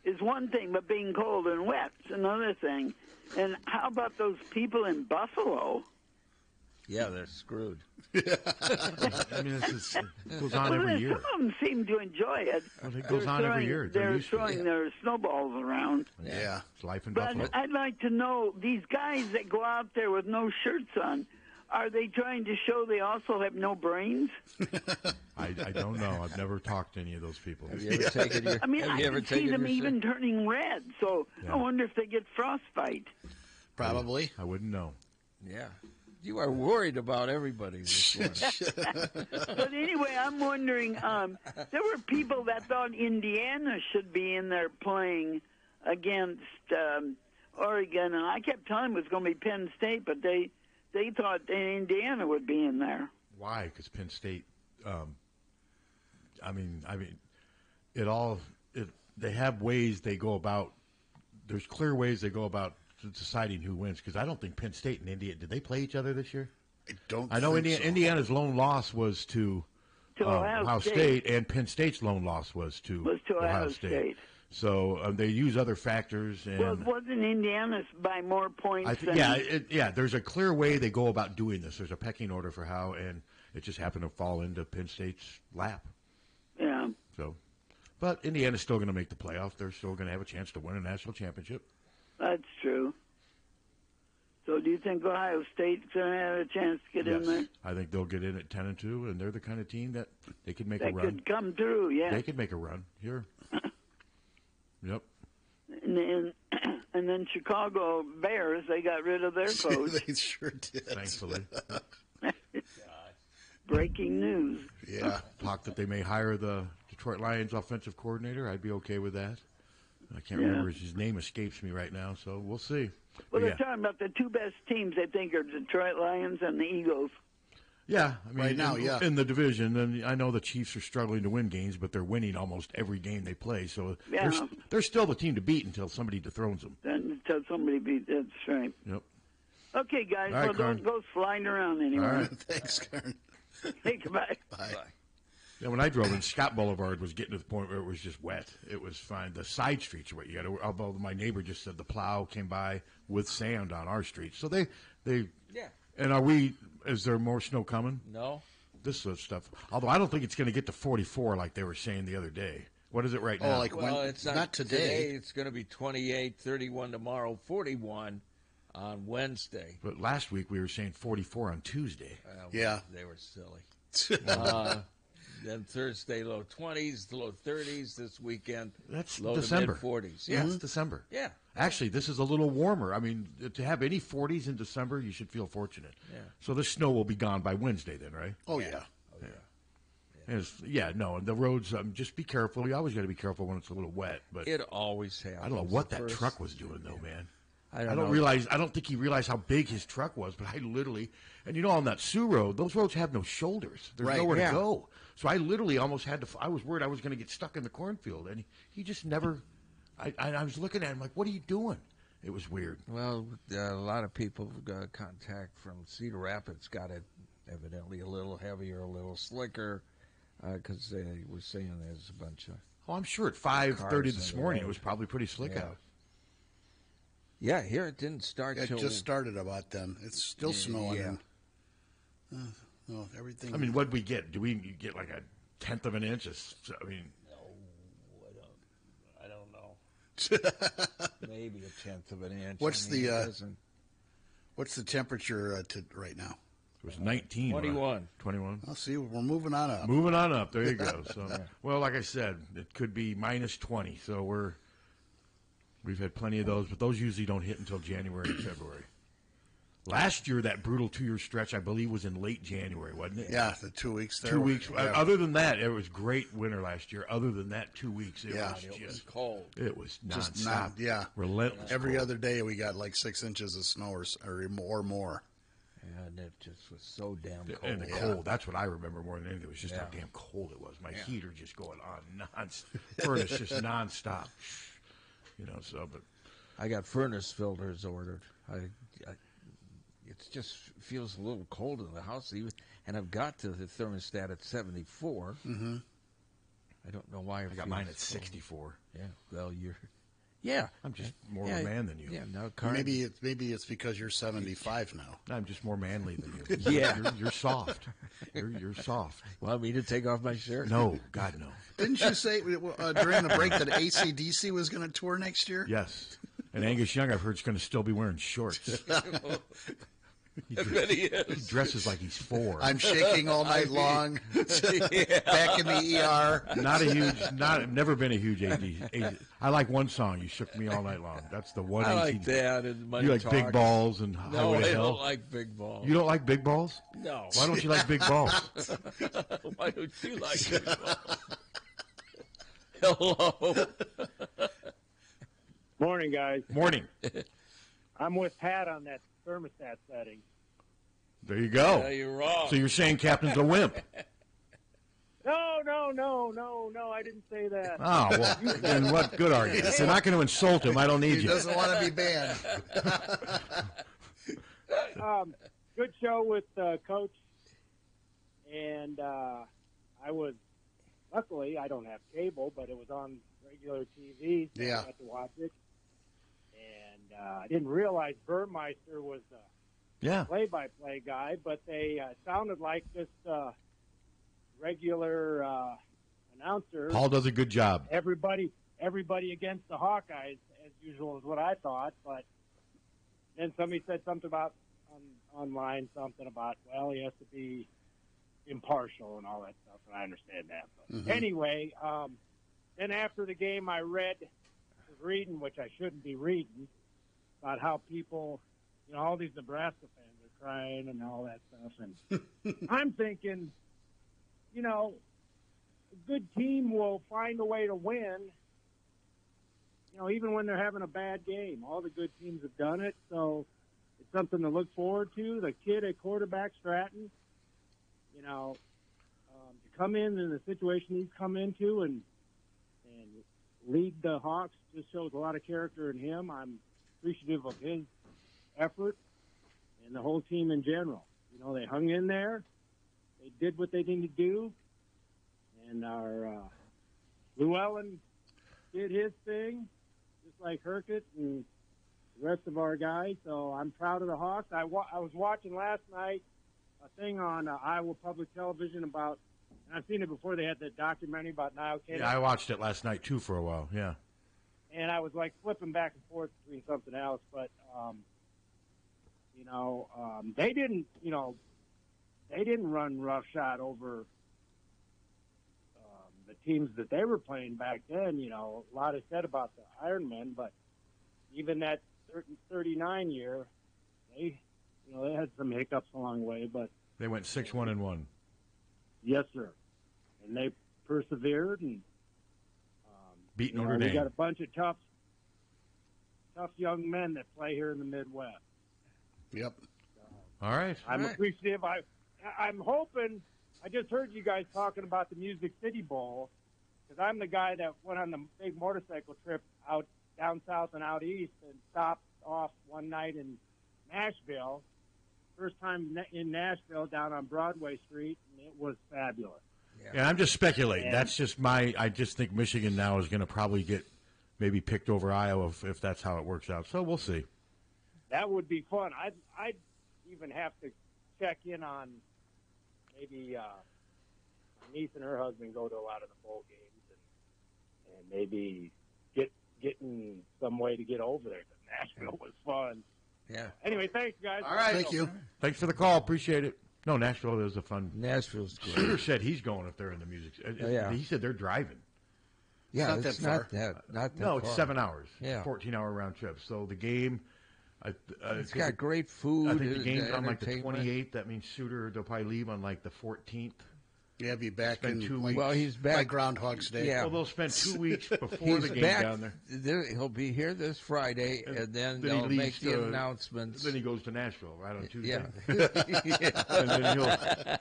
is one thing, but being cold and wet is another thing. And how about those people in Buffalo? Yeah, they're screwed. I mean, it goes on every year. Some of them seem to enjoy it. Well, it goes on every year. They're throwing their snowballs around. Yeah. It's life in But Buffalo. I'd like to know, these guys that go out there with no shirts on, are they trying to show they also have no brains? I don't know. I've never talked to any of those people. Have you ever taken your? I mean, have I you ever can see taken them your even turning red, so I wonder if they get frostbite. Probably. I wouldn't know. Yeah. You are worried about everybody this morning. But anyway, I'm wondering, there were people that thought Indiana should be in there playing against Oregon, and I kept telling them it was going to be Penn State, but they thought Indiana would be in there. Why? Because Penn State. They have ways they go about. There's clear ways they go about deciding who wins. Because I don't think Penn State and Indiana, did they play each other this year? I know think so. Indiana's lone loss was to Ohio State, and Penn State's lone loss was to Ohio State. So they use other factors. And Well, wasn't Indiana's by more points? There's a clear way they go about doing this. There's a pecking order for how, and it just happened to fall into Penn State's lap. Yeah. So, but Indiana's still going to make the playoff. They're still going to have a chance to win a national championship. That's true. So do you think Ohio State's going to have a chance to get in there? I think they'll get in at 10-2, and they're the kind of team that they could make a That run. could come through, yeah. They could make a run. Here. Yep. And then Chicago Bears, they got rid of their coach. They sure did. Thankfully. Breaking news. Yeah. Talk that they may hire the Detroit Lions offensive coordinator. I'd be okay with that. I can't remember. His name escapes me right now, so we'll see. Well, they're talking about the two best teams, I think, are Detroit Lions and the Eagles. Yeah, I mean, right now, in the division, and I know the Chiefs are struggling to win games, but they're winning almost every game they play. So they're still the team to beat until somebody dethrones them. Until somebody beats, that's right. Yep. Okay, guys, All right, well, don't go flying around anymore. All right. Thanks, Karen. Hey, goodbye. Bye. Yeah, when I drove in, Scott Boulevard was getting to the point where it was just wet. It was fine. The side streets are what you got to. Although my neighbor just said the plow came by with sand on our streets, so they. Yeah. And is there more snow coming? No. This sort of stuff. Although I don't think it's going to get to 44 like they were saying the other day. What is it right now? It's not today. It's going to be 28, 31 tomorrow, 41 on Wednesday. But last week we were saying 44 on Tuesday. Yeah. They were silly. Then Thursday, low 20s, low 30s. This weekend, that's low December. to mid 40s. Yeah, it's December. Yeah. Actually, this is a little warmer. I mean, to have any 40s in December, you should feel fortunate. Yeah. So the snow will be gone by Wednesday then, right? Oh, yeah. And the roads, just be careful. You always got to be careful when it's a little wet. But it always happens. I don't know what that truck was doing, though, man. I don't think he realized how big his truck was, but I literally, and on that Sioux Road, those roads have no shoulders. There's nowhere to go. So I literally almost had to, I was worried I was going to get stuck in the cornfield. And he just never, I was looking at him like, what are you doing? It was weird. Well, a lot of people got contact from Cedar Rapids got it evidently a little heavier, a little slicker, because they were saying there's a bunch of. Oh, I'm sure at 5:30 this morning it was probably pretty slick out. Yeah, here it didn't start. It just started about then. It's still snowing. Yeah. Everything. I mean, what'd we get? Do we get like a tenth of an inch? I mean, no, I don't know. Maybe a tenth of an inch. What's the temperature right now? It was 19. 21. 21. I'll see. We're moving on up. Moving on up. There you go. So, well, like I said, it could be minus 20. So we've had plenty of those, but those usually don't hit until January and February. Last year, that brutal 2-year stretch, I believe, was in late January, wasn't it? Yeah, the 2 weeks there. 2 weeks. Yeah. Other than that, it was great winter last year. Other than that 2 weeks, it was cold. It was Just nonstop. Relentless. Every other day we got like 6 inches of snow or more. Yeah, and it just was so damn cold. And the cold, that's what I remember more than anything. It was just how damn cold it was. My heater just going on furnace just nonstop. But I got furnace filters ordered. It just feels a little cold in the house, and I've got the thermostat at 74. Mm-hmm. I don't know why. I got mine at 64. Yeah, well, Yeah, I'm just more of a man than you. Yeah, no, maybe it's because you're 75 now. I'm just more manly than you. Yeah, you're soft. You're soft. Want me to take off my shirt? No, God no. Didn't you say during the break that AC/DC was going to tour next year? Yes, and Angus Young, I've heard, is going to still be wearing shorts. He dresses like he's 4. I'm shaking all night long. Back in the ER. Never been a huge AD. I like one song. You shook me all night long. That's the one. I like that. And you like Big Balls and Highway to Hell? No, I don't like Big Balls. You don't like Big Balls? No. Why don't you like Big Balls? Why don't you like Big Balls? Hello. Morning, guys. Morning. I'm with Pat on that thermostat setting. There you go. Yeah, you're wrong. So you're saying Captain's a wimp? No, I didn't say that. Oh, well, then what good are you? If you're not going to insult him, I don't need you. He doesn't want to be banned. Good show with Coach. And luckily, I don't have cable, but it was on regular TV, so I got to watch it. And I didn't realize Burmeister was the play-by-play guy, but they sounded like just regular announcer. Paul does a good job. Everybody against the Hawkeyes, as usual, is what I thought. But then somebody said something about online, something about, well, he has to be impartial and all that stuff, and I understand that. But anyway, then after the game, I was reading, which I shouldn't be reading, about how people, all these Nebraska fans are crying and all that stuff. And I'm thinking, a good team will find a way to win, even when they're having a bad game. All the good teams have done it, so it's something to look forward to. The kid at quarterback, Stratton, to come in the situation he's come into and lead the Hawks just shows a lot of character in him. I'm appreciative of his effort and the whole team in general. They hung in there. They did what they needed to do. And our Llewellyn did his thing, just like Herkett and the rest of our guys. So I'm proud of the Hawks. I was watching last night a thing on Iowa Public Television about, and I've seen it before, they had the documentary about Niall Kennedy. Yeah, I watched it last night, too, for a while, yeah. And I was, flipping back and forth between something else. But, they didn't run roughshod over the teams that they were playing back then. A lot is said about the Ironmen, but even that 39 year, they had some hiccups along the way. But they went 6-1-1. Yes, sir. And they persevered and beat Notre Dame. We got a bunch of tough young men that play here in the Midwest. Yep. All right. I'm appreciative. I'm hoping. I just heard you guys talking about the Music City Bowl because I'm the guy that went on the big motorcycle trip out down south and out east and stopped off one night in Nashville. First time in Nashville down on Broadway Street, and it was fabulous. Yeah, I'm just speculating. That's just I just think Michigan now is going to probably get maybe picked over Iowa if that's how it works out. So we'll see. That would be fun. I'd even have to check in on maybe my niece and her husband go to a lot of the bowl games and maybe getting some way to get over there. Nashville was fun. Yeah. Anyway, thanks, guys. All right. Thank you. Thanks for the call. Appreciate it. No, Nashville is a fun. Nashville's great. Shooter said he's going if they're in the music. Yeah. He said they're driving. Yeah, It's it's not not that No, it's far. 7 hours. Yeah. 14-hour round trip. So the game. It's got great food. I think the game's on like the entertainment. 28th. That means Shooter, they'll probably leave on like the 14th. Yeah, be back Spend in 2 like, weeks. Well, he's back. like Groundhog's Day. Yeah. Well, they'll spend 2 weeks before He's the game back. down there. He'll be here this Friday, and then he they'll leaves make the to- announcements. Then he goes to Nashville right on Tuesday. Yeah.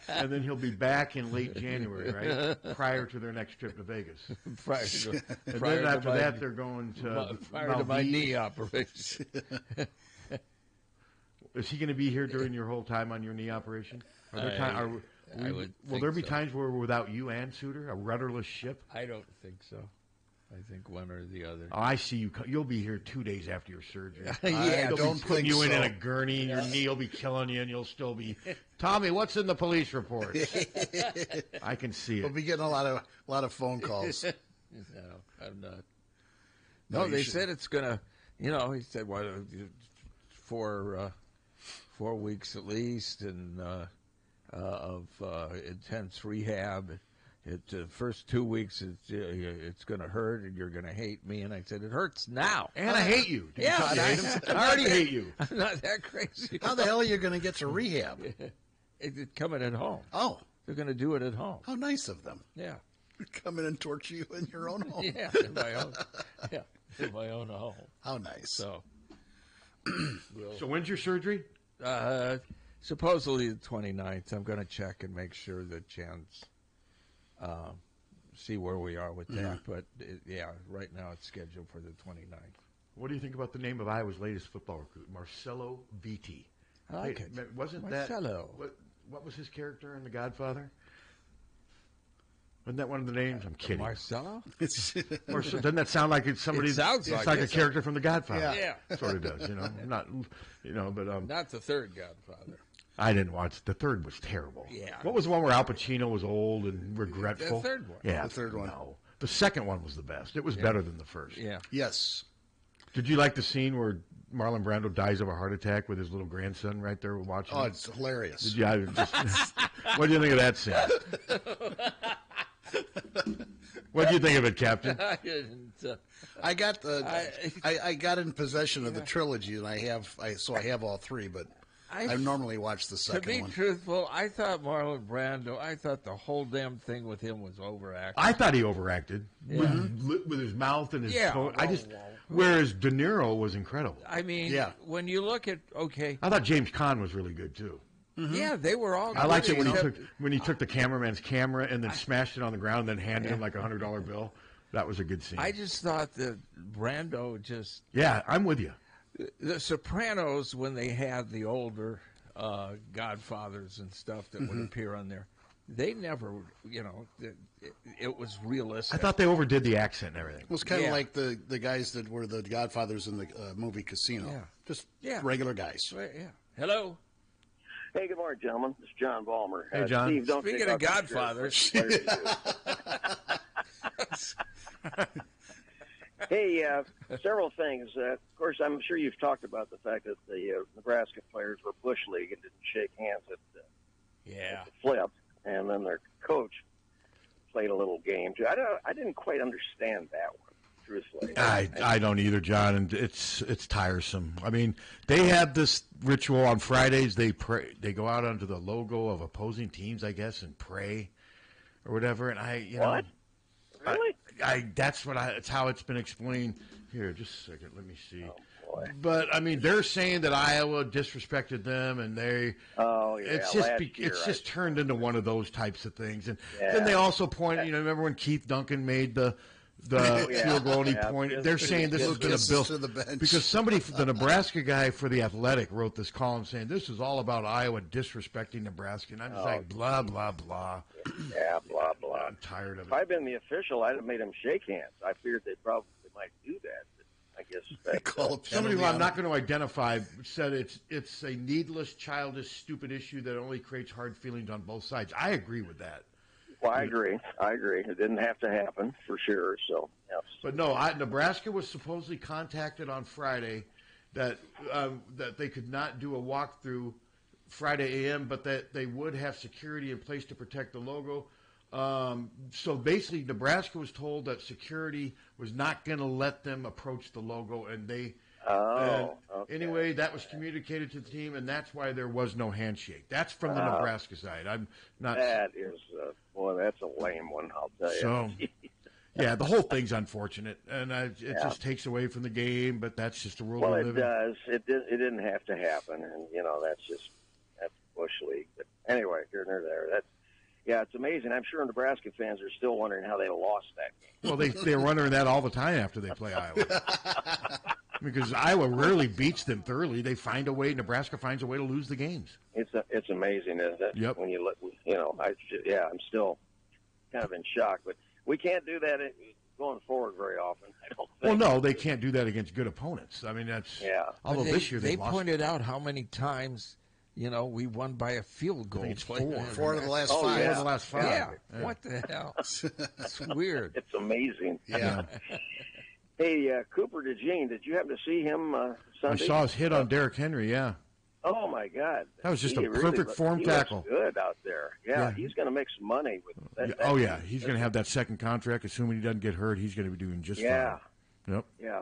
and then he'll be back in late January, right? Prior to their next trip to Vegas. Prior to, And prior then to after my- that, they're going to prior to my Maldives. knee operation. Is he going to be here during your whole time on your knee operation? Are there I would will think there be so. times where we're without you and Suter, a rudderless ship? I don't think so. I think one or the other. Oh, I see you. You'll be here 2 days after your surgery. Yeah, They'll don't be putting think you in so. a gurney, and your knee will be killing you, and you'll still be. Tommy, what's in the police report? I can see We'll it. be getting a lot of phone calls. No, I'm not. No, No, you they should- said it's gonna. He said, well, 4 weeks at least, and of intense rehab. The first 2 weeks, it's going to hurt, and you're going to hate me. And I said, it hurts now. And I hate you. Did Yeah, you hate him? I already hate you. I'm not that crazy. How the hell are you going to get to rehab? It's coming at home. Oh, They're going to do it at home. how nice of them. Yeah. Come in and torture you in your own home. Yeah, in my own. Yeah, in my own home. How nice. So, So when's your surgery? supposedly the 29th. I'm going to check and make sure that Jan's see where we are with that. But right now it's scheduled for the 29th. What do you think about the name of Iowa's latest football recruit, Marcelo Beatty? I like it. Wasn't Marcelo. that what was his character in The Godfather? Wasn't that one of the names? I'm kidding. Marcelo? Doesn't that sound like it's somebody? It sounds it's like a it. character from The Godfather. Yeah. Sort of does. Not. But Not the third Godfather. I didn't watch. The third was terrible. Yeah. What was the one where Al Pacino was old and regretful? The third one. Yeah, The third one. No. The second one was the best. It was better than the first. Yeah. Yes. Did you like the scene where Marlon Brando dies of a heart attack with his little grandson right there watching? Oh, him? it's hilarious. Did you? What do you think of that scene? What do you think of it, Captain? I didn't. I got I got in possession of the trilogy, and I have all three, but I normally watch the To second be one. truthful, I thought Marlon Brando, I thought the whole damn thing with him was overacted. I thought he overacted Yeah. with his mouth and his Yeah. tone. Whereas De Niro was incredible. I mean, Yeah. when you look at, I thought James Caan was really good too. yeah, they were all I liked good, it except- when he took the cameraman's camera and then smashed it on the ground and then handed him like a $100 bill. That was a good scene. I just thought that Brando just... Yeah, I'm with you. The Sopranos, when they had the older Godfathers and stuff that would appear on there, they never, it was realistic. I thought they overdid the accent and everything. It was kind of Yeah. like the guys that were the Godfathers in the movie Casino. Yeah. Just Yeah. regular guys. Right, yeah. Hello. Hey, good morning, gentlemen. This is John Ballmer. Hey, John. Steve, don't Speaking take of off your shirt. Godfathers. Players do. Hey, several things. Of course, I'm sure you've talked about the fact that the Nebraska players were Bush League and didn't shake hands at Yeah. the flip, and then their coach played a little game too. I didn't quite understand that one, truthfully. I don't either, John, and it's tiresome. I mean, they have this ritual on Fridays. They pray. They go out onto the logo of opposing teams, I guess, and pray or whatever. And What? Really? It's how it's been explained. Here, just a second. Let me see. Oh, boy. But I mean, they're saying that Iowa disrespected them, and they. Oh, yeah. It's just last year, it's just turned into one of those types of things. And Yeah. then they also point. Remember when Keith Duncan made the yeah. field goal and he Yeah. pointed? They're saying this has been a Kisses bill to the bench. because somebody, the Nebraska guy for the Athletic, wrote this column saying this is all about Iowa disrespecting Nebraska, and I'm just like blah blah blah. Yeah, blah, blah. I'm tired of If it. I'd been the official, I'd have made them shake hands. I feared they probably might do that. But I guess that, Call a Somebody who penalty I'm on not going to identify said it's a needless, childish, stupid issue that only creates hard feelings on both sides. I agree with that. Well, I agree. It didn't have to happen for sure. So, yeah. But no, Nebraska was supposedly contacted on Friday that they could not do a walkthrough Friday a.m., but that they would have security in place to protect the logo. So basically, Nebraska was told that security was not going to let them approach the logo, and they. Okay. Anyway, that was communicated to the team, and that's why there was no handshake. That's from the Nebraska side. I'm not. That is, boy, that's a lame one, I'll tell you. So, yeah, the whole thing's unfortunate, and it just takes away from the game. But that's just the world we live in. Well, it does. It didn't have to happen, and that's Bush League. But anyway, here and there. It's amazing. I'm sure Nebraska fans are still wondering how they lost that game. Well, they're wondering that all the time after they play Iowa. Because Iowa rarely beats them thoroughly. They find a way. Nebraska finds a way to lose the games. It's amazing, isn't it? Yep. When I'm still kind of in shock, but we can't do that going forward very often. I don't think. Well, no, they can't do that against good opponents. I mean, that's Although this year they lost. pointed out how many times we won by a field goal. I think it's four of the last five. Four of the last five. Yeah. What the hell? It's weird. It's amazing. Yeah. Hey, Cooper DeJean, did you happen to see him Sunday? I saw his hit on Derrick Henry, yeah. Oh, my God. That was just a perfect form tackle. He looks good out there. Yeah. He's going to make some money with that. He's going to have that second contract. Assuming he doesn't get hurt, he's going to be doing just fine. Yep. Yeah.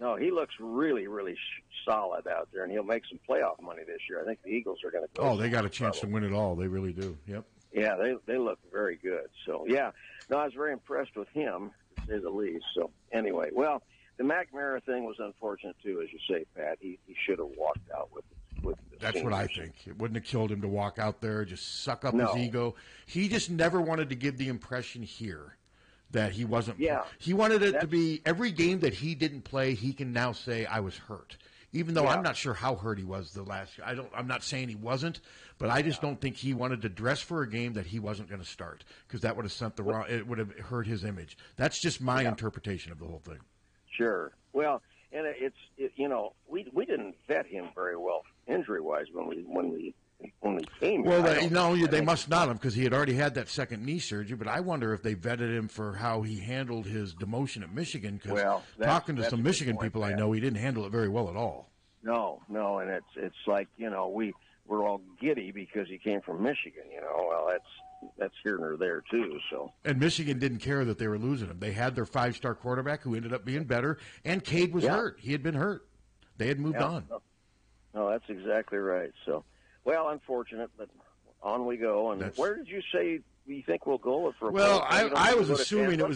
No, he looks really, really solid out there, and he'll make some playoff money this year. I think the Eagles are going to go. Oh, they got a chance to win it all. They really do. Yep. Yeah, they look very good. So, I was very impressed with him, to say the least. So, anyway, well, the McNamara thing was unfortunate, too, as you say, Pat. He should have walked out with the That's seniors. what I think. It wouldn't have killed him to walk out there, just suck up his ego. He just never wanted to give the impression here that he wasn't. Yeah. He wanted it to be every game that he didn't play, he can now say, I was hurt. Even though I'm not sure how hurt he was the last year. I'm not saying he wasn't, but I just don't think he wanted to dress for a game that he wasn't going to start, because that would have sent it would have hurt his image. That's just my interpretation of the whole thing. Sure. Well, and we didn't vet him very well injury-wise when we came. Well, they must not have, because he had already had that second knee surgery. But I wonder if they vetted him for how he handled his demotion at Michigan. Because talking to some Michigan people I know, he didn't handle it very well at all. No, and it's like we're all giddy because he came from Michigan. Well, that's here nor there too. So. And Michigan didn't care that they were losing him. They had their 5-star quarterback who ended up being better, and Cade was hurt. He had been hurt. They had moved on. No, that's exactly right. So, well, unfortunate, but on we go. And where did you say you think we'll go? I was assuming it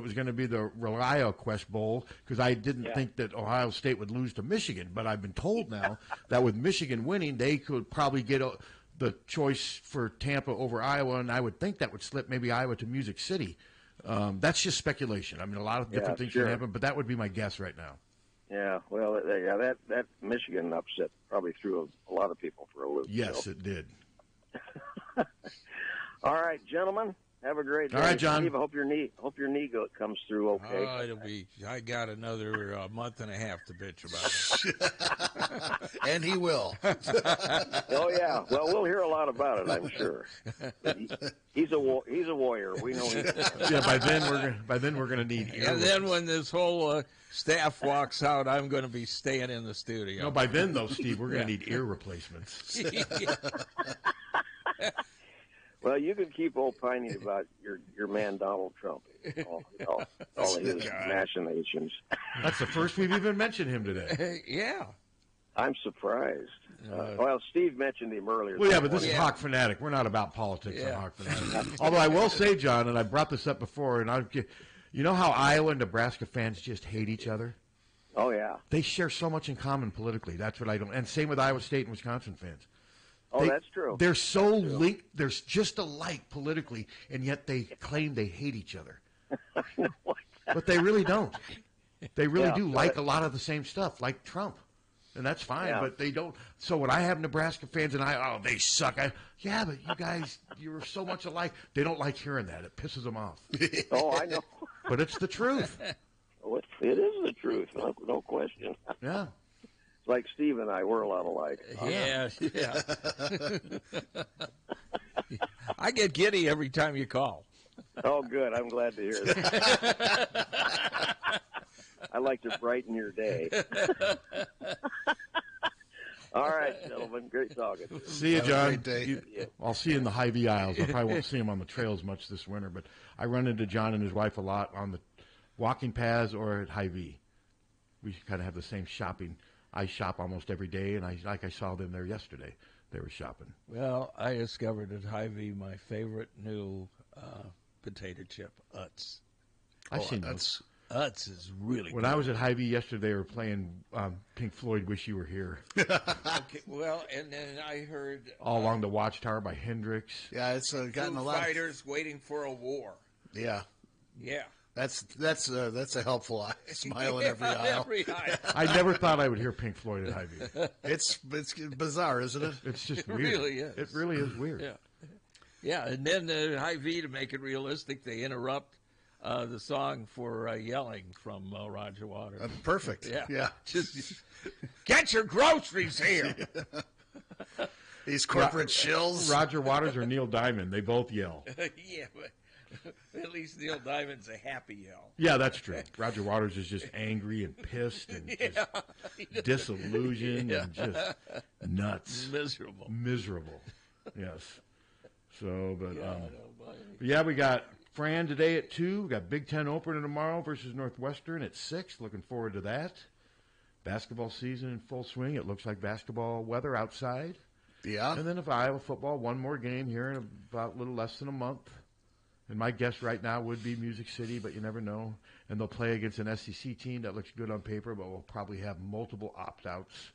was going to be the Reliant Quest Bowl, because I didn't think that Ohio State would lose to Michigan. But I've been told now that with Michigan winning, they could probably get the choice for Tampa over Iowa, and I would think that would slip maybe Iowa to Music City. That's just speculation. I mean, a lot of different things can happen, but that would be my guess right now. Yeah, well, that Michigan upset probably threw a lot of people for a loop. Yes, it did. All right, gentlemen, have a great day. All right, John. Steve, I hope your knee comes through okay. Oh, it'll be. I got another month and a half to bitch about it. And he will. Oh yeah. Well, we'll hear a lot about it, I'm sure. He's a warrior. We know. By then we're gonna need. And then when this whole staff walks out, I'm going to be staying in the studio. No, by then though, Steve, we're gonna need ear replacements. Well, you can keep opining about your man Donald Trump, all his machinations. That's the first we've even mentioned him today. Yeah. I'm surprised. Well, Steve mentioned him earlier. Well, yeah, but this is Hawk Fanatic. We're not about politics on Hawk Fanatic. Although I will say, John, and I brought this up before, you know how Iowa and Nebraska fans just hate each other? Oh, yeah. They share so much in common politically. That's what I don't. And same with Iowa State and Wisconsin fans. That's true. They're so linked. They're just alike politically, and yet they claim they hate each other. But they really don't. They really do like a lot of the same stuff, like Trump. And that's fine, but they don't. So when I have Nebraska fans and they suck. But you guys, you're so much alike. They don't like hearing that. It pisses them off. Oh, I know. But it's the truth. It is the truth, no question. Yeah. Like Steve and I, we're a lot alike. Yeah. I get giddy every time you call. Oh, good. I'm glad to hear that. I like to brighten your day. All right, gentlemen. Great talking to you. See you, John. Day. I'll see you in the Hy-Vee aisles. I probably won't see him on the trails much this winter, but I run into John and his wife a lot on the walking paths or at Hy-Vee. We kind of have the same shopping. I shop almost every day, and I saw them there yesterday. They were shopping. Well, I discovered at Hy-Vee my favorite new potato chip, Utz. I've seen those. Utz is really When good. I was at Hy-Vee yesterday, they were playing Pink Floyd, Wish You Were Here. Okay, well, and then I heard... All along the Watchtower by Hendrix. Yeah, it's gotten Foo a lot. Fighters Waiting for a War. Yeah. Yeah. That's a helpful smile in every aisle. Every aisle. I never thought I would hear Pink Floyd at Hy-Vee. It's bizarre, isn't it? It's just It weird. really is. It really is weird. Yeah. Yeah, and then Hy-Vee, to make it realistic, they interrupt the song for yelling from Roger Waters. Perfect. Yeah. Just get your groceries here. These corporate shills. Roger Waters or Neil Diamond, they both yell. Yeah, but at least Neil Diamond's a happy yell. Yeah, that's true. Roger Waters is just angry and pissed and just disillusioned and just nuts. Miserable. Yes. So, but we got Fran today at 2. We got Big Ten opener tomorrow versus Northwestern at 6. Looking forward to that. Basketball season in full swing. It looks like basketball weather outside. Yeah. And then if Iowa football, one more game here in about a little less than a month. And my guess right now would be Music City, but you never know. And they'll play against an SEC team that looks good on paper, but will probably have multiple opt-outs.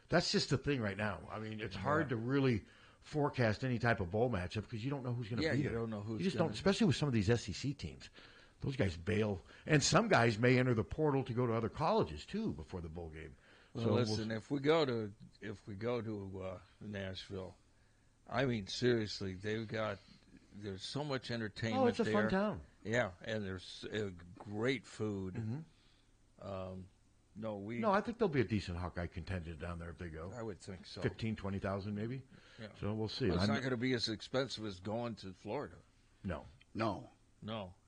That's just the thing right now. I mean, it's hard to really forecast any type of bowl matchup because you don't know who's going to be you there. don't know who's You just gonna... don't, especially with some of these SEC teams. Those guys bail. And some guys may enter the portal to go to other colleges, too, before the bowl game. Well, So listen, if we go to Nashville, I mean, seriously, there's so much entertainment. Oh, it's a there. fun town. Yeah, and there's great food. No, I think there'll be a decent Hawkeye contingent down there if they go. I would think so. 15, 20,000 maybe. Yeah. So we'll see. Well, it's not going to be as expensive as going to Florida. No.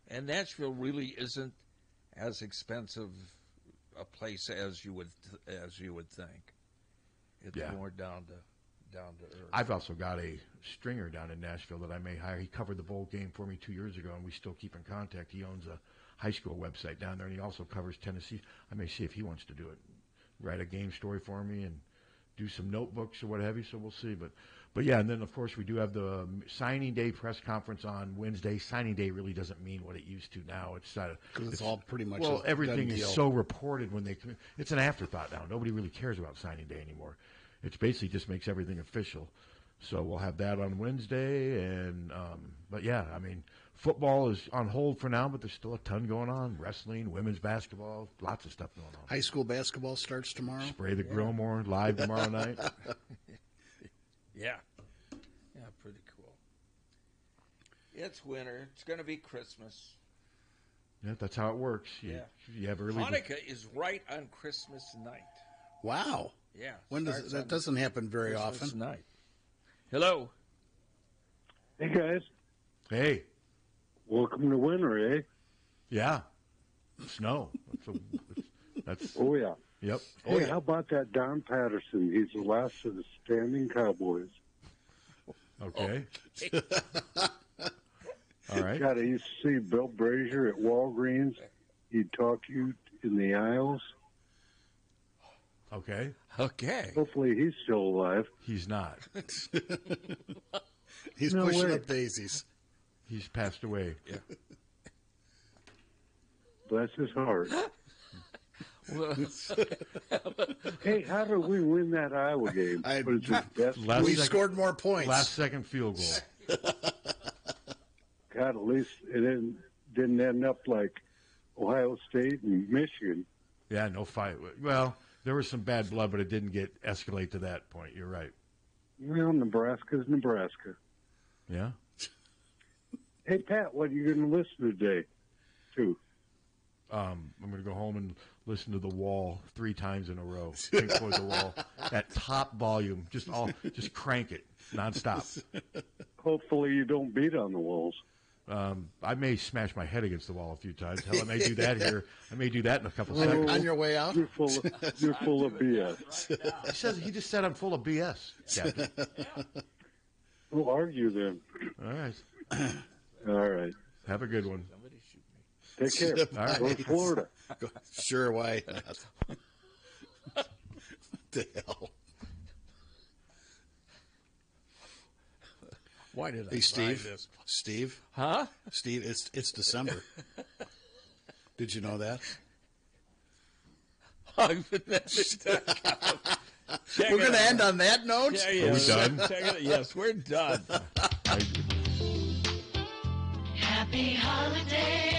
And Nashville really isn't as expensive a place as you would think. It's more down to earth. I've also got a stringer down in Nashville that I may hire. He covered the bowl game for me 2 years ago, and we still keep in contact. He owns a high school website down there, and he also covers Tennessee. I may see if he wants to do it, write a game story for me, and do some notebooks or what have you. So we'll see. But yeah, and then of course we do have the signing day press conference on Wednesday. Signing day really doesn't mean what it used to now. Because it's all pretty much well, a everything done is deal. so reported when they come. It's an afterthought now. Nobody really cares about signing day anymore. It basically just makes everything official. So we'll have that on Wednesday, and but yeah, I mean, football is on hold for now, but there's still a ton going on. Wrestling, women's basketball, lots of stuff going on. High school basketball starts tomorrow. Spray the Grill more live tomorrow night. Yeah, pretty cool. It's winter. It's going to be Christmas. Yeah, that's how it works. You have early. Hanukkah is right on Christmas night. Wow. Yeah. When does that doesn't happen very Christmas often? night. Hello. Hey, guys. Hey. Welcome to winter, eh? Yeah. Snow. That's Oh, yeah. Yep. Hey, how about that Don Patterson? He's the last of the standing Cowboys. Okay. All right. God, I used to see Bill Brazier at Walgreens. He'd talk to you in the aisles. Okay. Hopefully he's still alive. He's not. He's No pushing way. up daisies. He's passed away. Yeah. Bless his heart. Well, Hey, how did we win that Iowa game? What is it, best? We scored more points. Last second field goal. God, at least it didn't end up like Ohio State and Michigan. Yeah, no fight. Well, there was some bad blood, but it didn't escalate to that point. You're right. Well, Nebraska's Nebraska. Yeah. Hey, Pat, what are you going to listen to today? I'm going to go home and listen to The Wall 3 times in a row. Pink Floyd The Wall at top volume. Just crank it nonstop. Hopefully you don't beat on the Wolves. I may smash my head against the wall a few times. Hell, I may do that here. I may do that in a couple seconds. On your way out? You're full of BS. He just said I'm full of BS, Captain. We'll argue then. All right. All right. Have a good one. Take care. All right. Go to Florida. Sure, why not? What the hell? Why did I Hey, Steve. buy this? Steve? Huh? Steve, it's December. Did you know that? We're going to end on that note? Yeah, Are we done? Yes, we're done. Happy holidays.